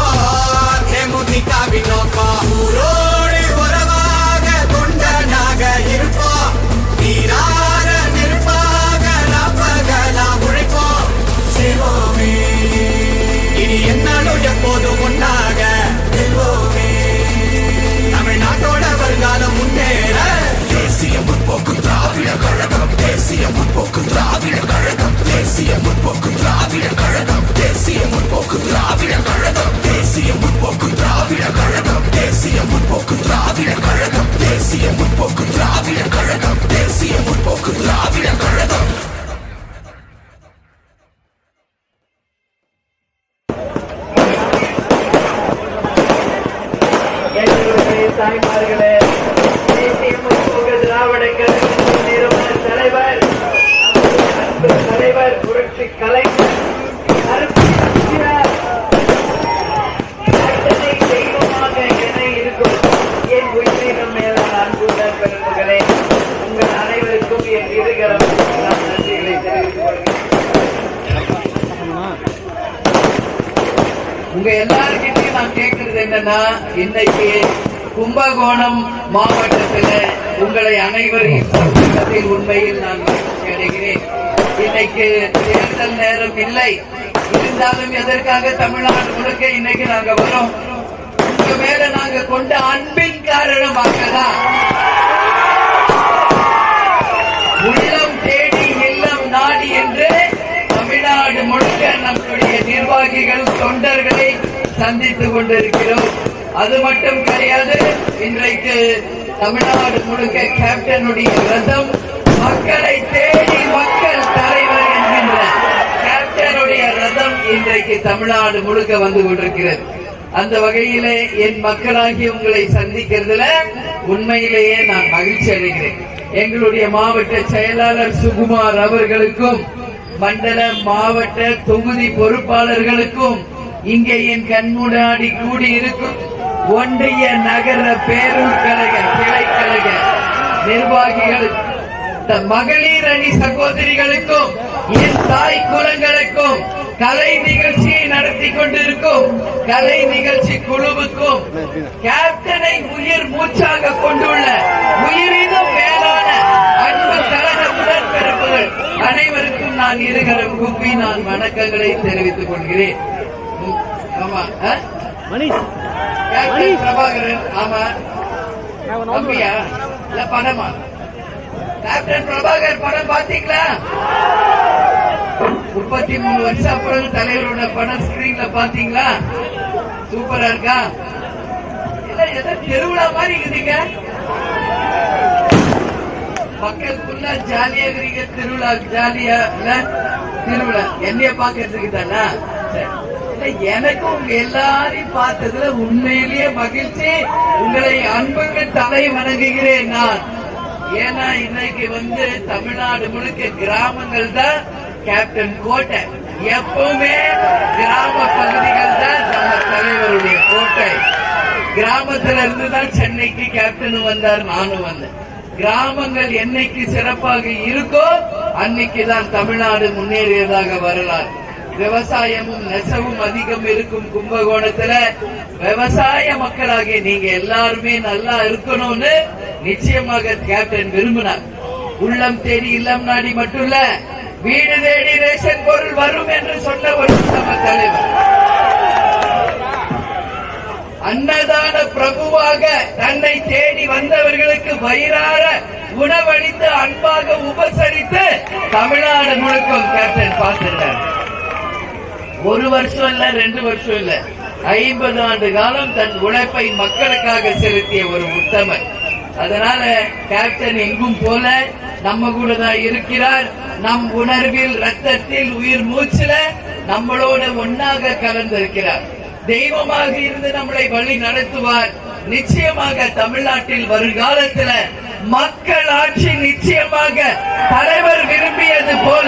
தேமுதிகவின் நோக்கம். ஊரோடு உறவாக கொண்டனாக இருப்போம், நீரார நெருப்பாக நாப்பகலா உழைப்போம். சிவோமே இனி என்னாலும் எப்போதும் ஒன்னாக வெல்வோமே. தமிழ்நாட்டோட வருங்காலம் முன்னேற தேசிய முற்போக்கு திராவிட கழகம், தேசிய முற்போக்கு திராவிட கழகம், தேசிய முற்போக்கு திராவிட கழகம், தேசிய முற்போக்கு திராவிட கழகம், தேசிய முற்போக்கு திராவிட கழகம், தேசிய முற்போக்கு திராவிட கழகம், தேசிய முற்போக்கு திராவிட கழகம், தேசிய முற்போக்கு திராவிட கழகம். எங்களுடைய தாய்மார்களே, தேசிய முற்போக்கு திராவிட கழகத்தின் நிறுவன தலைவர், அன்பு தலைவர் புரட்சி கலைஞர் கருப்பு எம்ஜிஆர் கேப்டனை தெய்வமாக என இருக்கும் என் உயிரினம் மேலான அன்புள்ள பெருமகளே, உங்கள் அனைவருக்கும் என் இருகரம் நான் நன்றிகளை தெரிவித்துக் கொள்கிறேன். உங்க எல்லாருக்கிட்டையும் நான் கேட்கறது என்னன்னா, இன்னைக்கு கும்பகோணம் மாவட்டத்தில் உங்களை அனைவரையும் சந்திப்பதில் உண்மையில் நான் மகிழ்ச்சி அடைகிறேன். இன்னைக்கு தேர்தல் நேரம் இல்லை, இருந்தாலும் எதற்காக தமிழ்நாடு முழுக்க இன்னைக்கு நாங்க வரோம்? உங்க மேல நாங்க கொண்ட அன்பின் காரணமாக தான். உள்ளம் தேடி இல்லம் நாடி என்று தமிழ்நாடு முழுக்க நம்முடைய நிர்வாகிகள் தொண்டர்களை சந்தித்துக் கொண்டிருக்கிறோம். அது மட்டும் கிடையாது, இன்றைக்கு தமிழ்நாடு முழுக்க கேப்டனுடைய ரதம் மக்களை தேடி மக்கள் தலைவர் என்கின்ற கேப்டனுடைய ரதம் இன்றைக்கு தமிழ்நாடு முழுக்க வந்து கொண்டிருக்கிறது. அந்த வகையிலே என் மக்களாகி உங்களை சந்திக்கிறதுல உண்மையிலேயே நான் மகிழ்ச்சி அடைகிறேன். எங்களுடைய மாவட்ட செயலாளர் சுகுமார் அவர்களுக்கும் மண்டல மாவட்ட தொகுதி பொறுப்பாளர்களுக்கும் இங்கே என் கண்முன்னாடி கூடியிருக்கும் ஒன்றிய நகர பேரூர் கழக கிளைக்கழக நிர்வாகிகளுக்கும் மகளிர் அணி சகோதரிகளுக்கும் என் தாய் குலங்களுக்கும் கலை நிகழ்ச்சியை நடத்தி கொண்டிருக்கும் கலை நிகழ்ச்சி குழுவுக்கும் கேப்டனை உயிர் மூச்சாக கொண்டுள்ள உயிரினும் மேலான அன்பு கழக உடன்பிறப்புகள் அனைவருக்கும் நான் இருகரம் கூப்பி நான் வணக்கங்களை தெரிவித்துக் கொள்கிறேன். ஆமா, கேப்டன் பிரபாகரன். ஆமா, அப்படியா? இல்ல படமா? கேப்டன் பிரபாகர் படம் பாத்தீங்களா? 33 வருஷம் அப்புறம் தலைவரோட படம் ஸ்கிரீன்ல பாத்தீங்களா? சூப்பரா இருக்கா? இல்ல ஏதோ திருவிழா மாதிரி இருக்குதுங்க. மக்களுக்குள்ள ஜாலியா இருக்கிறீங்க. திருவிழா ஜாலியா இல்ல? திருவிழா என்னைய பாக்கிறதுக்கு தானா? எனக்கு உங்க எல்லாரையும் பார்த்ததுல உண்மையிலேயே மகிழ்ச்சி. உங்களை அன்புக்கு தலை வணங்குகிறேன் நான். ஏன்னா இன்னைக்கு தமிழ்நாடு முழுக்க கிராமங்கள் தான் கேப்டன் கோட்டை. எப்பவுமே கிராம பகுதிகள் தான் நம்ம தலைவருடைய கோட்டை. கிராமத்துல இருந்துதான் சென்னைக்கு கேப்டன் வந்தார், நானும் வந்தேன். கிராமங்கள் என்னைக்கு சிறப்பாக இருக்கோ அன்னைக்குதான் தமிழ்நாடு முன்னேறியதாக வரலாறு. விவசாயமும் நெசவும் அதிகம் இருக்கும் கும்பகோணத்துல விவசாய மக்களாகிய நீங்க எல்லாருமே நல்லா இருக்கணும்னு நிச்சயமாக கேப்டன் விரும்பினார். உள்ளம் தேடி இல்லம் நாடி மட்டும் இல்ல, வீடு தேடி ரேஷன் பொருள் வரும் என்று சொன்ன ஒரு நம்ம தலைவர். அன்னதான பிரபுவாக தன்னை தேடி வந்தவர்களுக்கு வயிறார உணவளித்து அன்பாக உபசரித்து தமிழ்நாடு முழுக்கும் கேப்டன் பார்த்திருந்தார். ஒரு வருஷம் இல்ல, 2 வருஷம் இல்ல, 50 ஆண்டு காலம் தன் உழைப்பை மக்களுக்காக செலுத்திய ஒரு உத்தமர். அதனால கேப்டன் எங்கும் போல நம்ம கூட தான் இருக்கிறார். நம் உணர்வில், ரத்தத்தில், உயிர் மூச்சுல நம்மளோட ஒன்னாக கலந்திருக்கிறார். தெய்வமாக இருந்து நம்மளை வழி நடத்துவார். நிச்சயமாக தமிழ்நாட்டில் வருங்காலத்தில் மக்கள் ஆட்சி நிச்சயமாக தலைவர் விரும்பியது போல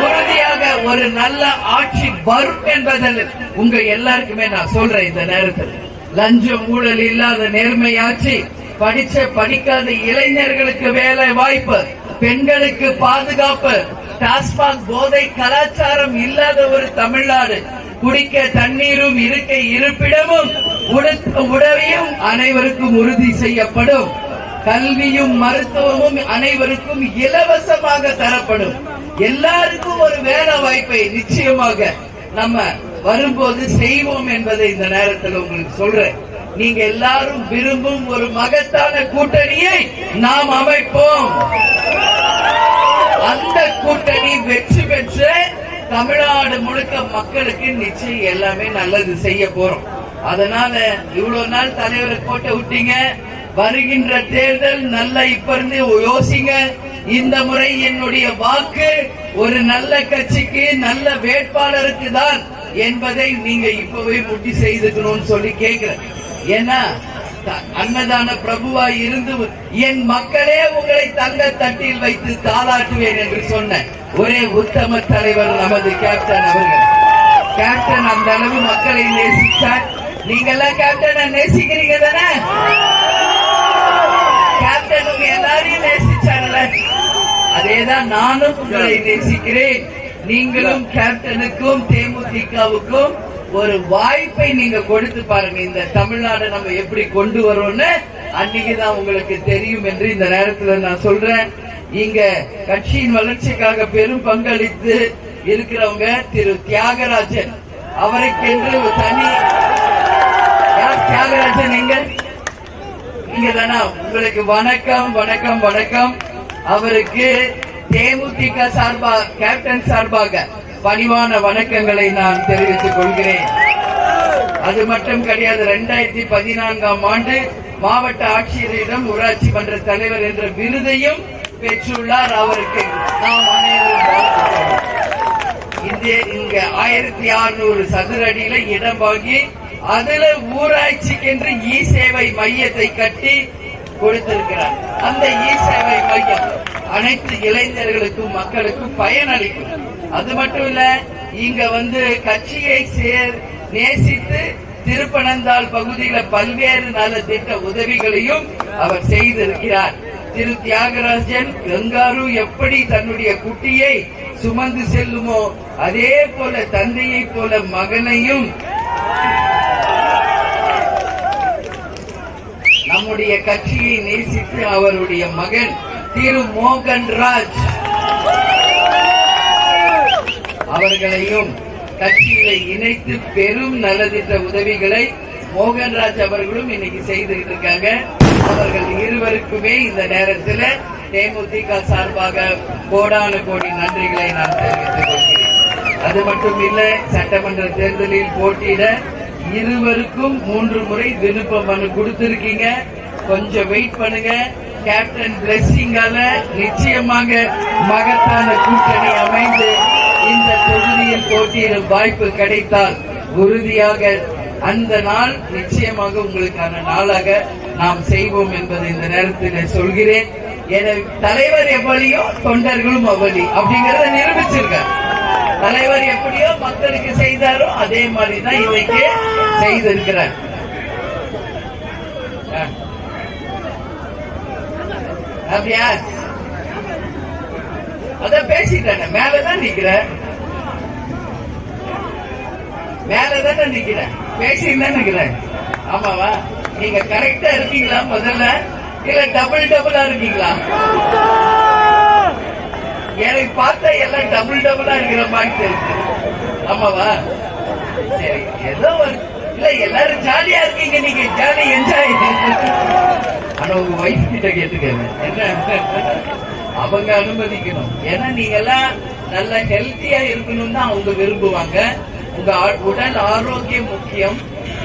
உறுதியாக ஒரு நல்ல ஆட்சி வரும் என்பதில் உங்க எல்லாருக்குமே நான் சொல்றேன். இந்த நேரத்தில் லஞ்சம் ஊழல் இல்லாத நேர்மை ஆட்சி, படிச்ச படிக்காத இளைஞர்களுக்கு வேலை வாய்ப்பு, பெண்களுக்கு பாதுகாப்பு, டாஸ்மாக் போதை கலாச்சாரம் இல்லாத ஒரு தமிழ்நாடு, குடிக்க தண்ணீரும் இருக்க இருப்பிடமும் உணவையும் அனைவருக்கும் உறுதி செய்யப்படும், கல்வியும் மருத்துவமும் அனைவருக்கும் இலவசமாக தரப்படும், எல்லாருக்கும் ஒரு வேலை வாய்ப்பை நிச்சயமாக நம்ம வரும்போது செய்வோம் என்பதை இந்த நேரத்தில் உங்களுக்கு சொல்றேன். நீங்க எல்லாரும் விரும்பும் ஒரு மகத்தான கூட்டணியை நாம் அமைப்போம். அந்த கூட்டணி வெற்றி பெற்று தமிழ்நாடு முழுக்க மக்களுக்கு நிச்சயம் எல்லாமே நல்லது செய்ய போறோம். அதனால இவ்வளவு நாள் தலைவரை கோட்டை விட்டீங்க. வருகின்ற தேர்தல் நல்லா இப்ப இருந்து யோசிங்க. இந்த முறை என்னுடைய வாக்கு ஒரு நல்ல கட்சிக்கு, நல்ல வேட்பாளருக்கு தான் என்பதை நீங்க இப்பவே முட்டி செய்துக்கணும்னு சொல்லி கேட்கிறேன். ஏன்னா அன்னதான பிரபுவாய் இருந்து என் மக்களே உங்களை தங்க தட்டில் வைத்து தாளாட்டுவேன் என்று சொன்ன ஒரே உத்தம தலைவர் நமது கேப்டன் அவர்கள். கேப்டன் அந்த அளவு மக்களை நேசித்தார். நீங்க எல்லாம் கேப்டனை நேசிக்கிறீங்க தானே? கேப்டன் உங்க எல்லாரையும் நேசிச்சாங்கல்ல, அதேதான் நானும் உங்களை நேசிக்கிறேன். நீங்களும் கேப்டனுக்கும் தேமுதிகவுக்கும் ஒரு வாய்ப்பை நீங்க கொடுத்து பாருங்க. இந்த தமிழ்நாடு நம்ம எப்படி கொண்டு வரோம்னு அன்னைக்குதான் உங்களுக்கு தெரியும் என்று இந்த நேரத்தில் நான் சொல்றேன். இங்க கட்சியின் வளர்ச்சிக்காக பெரும் பங்களித்து இருக்கிறவங்க திரு தியாகராஜன், அவருக்கென்று ஒரு தனி தியாகராஜன் எங்க இங்க தானா? உங்களுக்கு வணக்கம் வணக்கம் வணக்கம். அவருக்கு தேமுதிக சார்பாக, கேப்டன் சார்பாக பணிவான வணக்கங்களை நான் தெரிவித்துக் கொள்கிறேன். அது மட்டும் கிடையாது, 2014ஆம் ஆண்டு மாவட்ட ஆட்சியரிடம் ஊராட்சி மன்ற தலைவர் என்ற விருதையும் பெற்றுள்ளார். அவருக்கு நாம் அனைவரும் இங்க 1600 சதுர அடியில இடம் வாங்கி அதுல ஊராட்சிக்கென்று இ சேவை மையத்தை கட்டி கொடுத்திருக்கிறார். அந்த இ சேவை மையம் அனைத்து இளைஞர்களுக்கும் மக்களுக்கும் பயனளிக்கும். அது மட்டும் இல்ல, இங்க கட்சியை நேசித்து திருப்பனந்தாள் பகுதியில பல்வேறு நலத்திட்ட உதவிகளையும் அவர் செய்திருக்கிறார். திரு தியாகராஜன் கங்காரு எப்படி தன்னுடைய குட்டியை சுமந்து செல்லுமோ அதே போல தந்தையை போல மகனையும் நம்முடைய கட்சியை நேசித்து அவருடைய மகன் திரு மோகன்ராஜ் அவர்களையும் கட்சியை இணைத்து பெரும் நலத்திட்ட உதவிகளை மோகன்ராஜ் அவர்களும் இன்னைக்கு செய்துகிட்டு இருக்காங்க. அவர்கள் இருவருக்குமே இந்த நேரத்தில் தேமுதிக சார்பாக கோடான கோடி நன்றிகளை நான் தெரிவித்துக் கொள்கிறேன். அது மட்டும் இல்ல, சட்டமன்ற தேர்தலில் போட்டியிட இருவருக்கும் 3 முறை விருப்ப மனு கொடுத்திருக்கீங்க. கொஞ்சம் வெயிட் பண்ணுங்க. கேப்டன் பிளெஸிங்கால நிச்சயமாக மகத்தான கூட்டணி அமைந்து இந்த தொகுதியில் போட்டியிடும் வாய்ப்பு கிடைத்தால் உறுதியாக அந்த நாள் நிச்சயமாக உங்களுக்கான நாளாக நாம் செய்வோம் என்பதை இந்த நேரத்தில் சொல்கிறேன். எனவே தலைவர் எவ்வளியோ தொண்டர்களும் அவ்வளி அப்படிங்கறத நிரூபிச்சிருக்கார். தலைவர் எப்படியோ மக்களுக்கு செய்தாரோ அதே மாதிரிதான் இன்னைக்கு செய்திருக்கிறார். அப்படியா? அத பேசிட்டாங்க. மேலதான் நிக்கிறேன், மேலதானே நிக்கிறேன், பேசிட்டு நிக்கிறேன். ஆமாவா? நீங்க கரெக்டா இருக்கீங்களா முதல்ல, இல்ல டபுளா இருக்கீங்களா? எனக்கு பார்த்தா எல்லாம் டபுளா இருக்கிற மாதிரி தெரியுது. ஆமாவா? சரி, ஏதோ ஒரு இல்ல, எல்லாரும் ஜாலியா இருக்கீங்க, நீங்க ஜாலி என்ஜாய். ஆனா உங்க வைஃப் கிட்ட கேட்டுக்கங்க, என்ன அவங்க அனுமதிக்கணும். ஏன்னா நீங்க எல்லாம் நல்ல ஹெல்த்தியா இருக்கணும் தான் அவங்க விரும்புவாங்க. உங்க உடல் ஆரோக்கியம் முக்கியம்.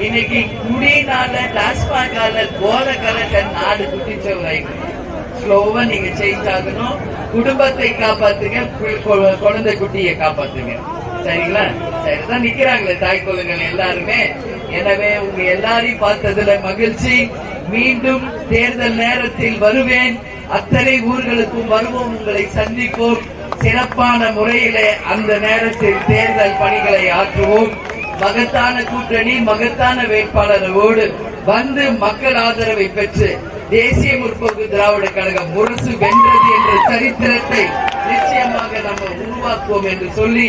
இன்னைக்கு குடினால டாஸ்மாகால போதை கலட்ட நாடு குட்டிச்சவராயிருக்கு. ஸ்லோவா நீங்க சேஞ்ச் ஆகணும். குடும்பத்தை காப்பாத்துங்க, குழந்தை குட்டியை காப்பாத்துங்க. சரிங்களா? சரிதான் நிக்கிறாங்களே தாய் குலங்கள் எல்லாருமே. எனவே உங்க எல்லாரையும் பார்த்ததுல மகிழ்ச்சி. மீண்டும் தேர்தல் நேரத்தில் வருவேன். அத்தனை ஊர்களுக்கும் வருவோம், உங்களை சந்திப்போம். சிறப்பான முறையிலே அந்த நேரத்தில் தேர்தல் பணிகளை ஆற்றுவோம். மகத்தான கூட்டணி, மகத்தான வேட்பாளரோடு வந்து மக்கள் ஆதரவை பெற்று தேசிய முற்போக்கு திராவிட கழகம் முரசு வென்றது என்ற சரித்திரத்தை நிச்சயமாக நம்ம உருவாக்குவோம் என்று சொல்லி,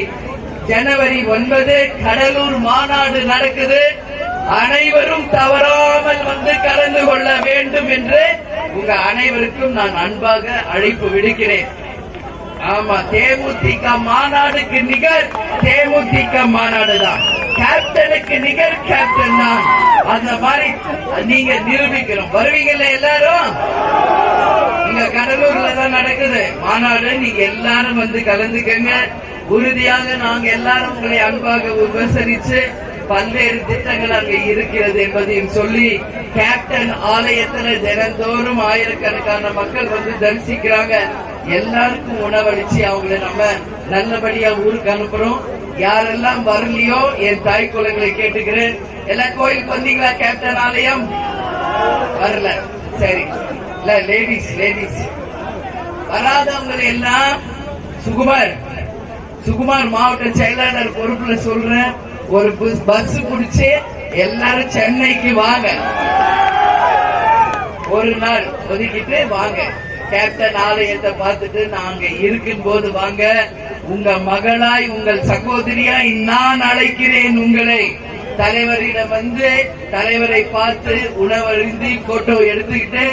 ஜனவரி 9 கடலூர் மாநாடு நடக்குது. அனைவரும் தவறாமல் வந்து கலந்து கொள்ள வேண்டும் என்று உங்க அனைவருக்கும் நான் அன்பாக அழைப்பு விடுக்கிறேன். ஆமா, தேமுதிக மாநாடுக்கு நிகர் தேமுதிக மாநாடு தான். கேப்டனுக்கு நிகர் கேப்டன் தான். அந்த மாதிரி நீங்க நிரூபிக்கணும். வருவீங்கல்ல எல்லாரும்? இங்க கடலூர்ல தான் நடக்குது மாநாடு. நீங்க எல்லாரும் வந்து கலந்துக்கங்க. உறுதியாக நாங்க எல்லாரும் உங்களை அன்பாக உபசரிச்சு பல்வேறு திட்டங்கள் அங்க இருக்கிறது என்பதையும் சொல்லி, கேப்டன் ஆலயத்துல தினந்தோறும் ஆயிரக்கணக்கான மக்கள் வந்து தரிசிக்கிறாங்க. எல்லாருக்கும் உணவளிச்சு அவங்களை நம்ம நல்லபடியா ஊருக்கு அனுப்புறோம். யாரெல்லாம் வரலையோ என் தாய் குலங்களை கேட்டுக்கிறேன். எல்லாம் கோயிலுக்கு வந்தீங்களா? கேப்டன் ஆலயம் வரல, சரி. இல்ல லேடிஸ் வராதவங்களை எல்லாம் சுகுமார் மாவட்ட செயலாளர் பொறுப்புல சொல்றேன், ஒரு பஸ் பிடிச்சு எல்லாரும் சென்னைக்கு வாங்க. ஒரு நாள் ஒதுக்கிட்டு வாங்க. கேப்டன் ஆலயத்தை பார்த்துட்டு நாங்க இருக்கும் போது வாங்க. உங்க மகளாய், உங்கள் சகோதரியாய் நான் அழைக்கிறேன் உங்களை. தலைவரிடம் வந்து தலைவரை பார்த்து உணவருந்தி போட்டோ எடுத்துக்கிட்டு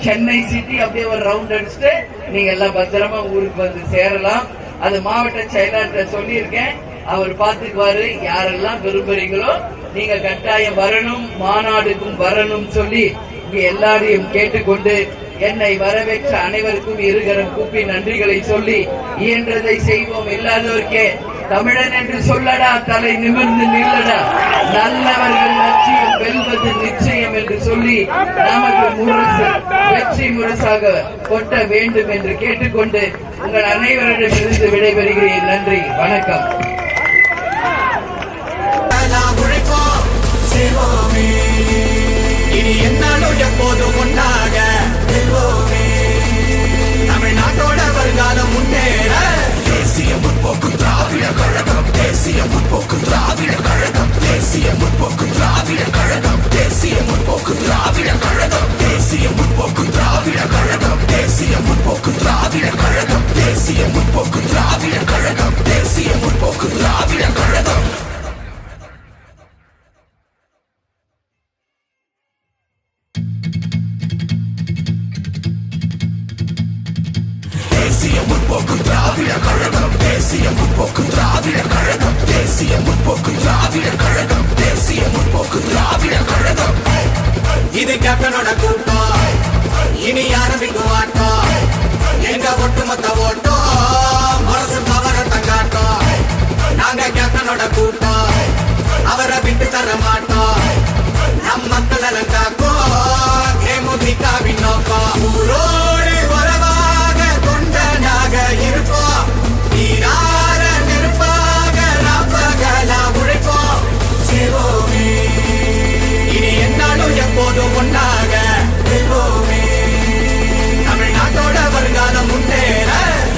சென்னை சிட்டி அப்படியே ஒரு ரவுண்ட் அடிச்சுட்டு நீங்க எல்லாம் பத்திரமா ஊருக்கு வந்து சேரலாம். அது மாவட்ட செயலாளர் சொல்லியிருக்கேன், அவர் பார்த்துக்குவாரு. யாரெல்லாம் விரும்புறீங்களோ நீங்க கட்டாயம் வரணும், மாநாடுக்கும் வரணும் சொல்லி இங்க எல்லாரையும் கேட்டுக்கொண்டு என்னை வரவேற்ற அனைவருக்கும் இருகரம் கூப்பி நன்றிகளை சொல்லி இயன்றதை செய்வோம். இல்லாதவர்க்கே தமிழன் என்று சொல்லடா, தலை நிமிர்ந்து நில்லடா, நல்லவர்கள் லட்சியம் வெல்வது நிச்சயம் என்று சொல்லி நமக்கு முரசு வெற்றி முரசாக கொட்ட வேண்டும் என்று கேட்டுக்கொண்டு உங்கள் அனைவரிடமிருந்து விடைபெறுகிறேன். நன்றி, வணக்கம். உழைப்போம் செய்வோமே, இனி என்னாலும் எப்போதும் ஒன்றாக வெல்வோமே. தமிழ்நாட்டோட வருங்காலம் முன்னேற தேசிய முற்போக்கு திராவிட கழகம், தேசிய முற்போக்கு திராவிட கழகம், தேசிய முற்போக்கு திராவிட கழகம், தேசிய முற்போக்கு திராவிட கழகம், தேசிய முற்போக்கு திராவிட கழகம், தேசிய முற்போக்கு திராவிட கழகம், தேசிய முற்போக்கு திராவிட கழகம், தேசிய முற்போக்கு திராவிட கழகம். தேசிய முற்போக்கு திராவிட கழகம், தேசிய முற்போக்கு திராவிட கழகம், தேசிய முற்போக்கு திராவிட கழகம், தேசிய முற்போக்கு திராவிட கழகம். இது கேப்டனோட கூட்டம், இனி ஆரம்பிக்கும் ஆட்டம். எங்க ஒட்டுமொத்த ஓட்டம் மனசு பவர தங்காட்டம். நாங்க கேப்டனோட கூட்டம், அவரை விட்டு தர மாட்டோம். நம் மக்கள் காக்கும் தேமுதிகவின் நோக்கம். ஊரோடு உறவாக கொண்டனாக இருப்போம், நீரார நெருப்பாக நாப்பகலா உழைப்போம் செய்வோமே. இனி என்னாலும் எப்போதும் ஒன்றாக வெல்வோமே. தமிழ்நாட்டோட வருங்காலம் முன்னேற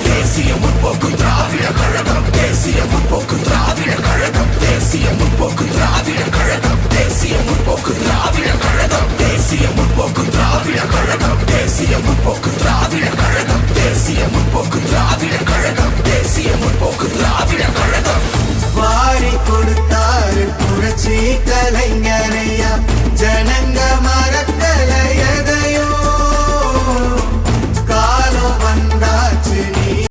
தேசிய முற்போக்கு திராவிட கழகம், தேசிய முற்போக்கு திராவிட கழகம், தேசிய முற்போக்கு திராவிட கழகம், தேசிய முற்போக்கு திராவிட கழகம், தேசிய முற்போக்கு திராவிட கழகம், தேசிய முற்போக்கு திராவிட கழகம், தேசிய முற்போக்கு திராவிட கழகம்.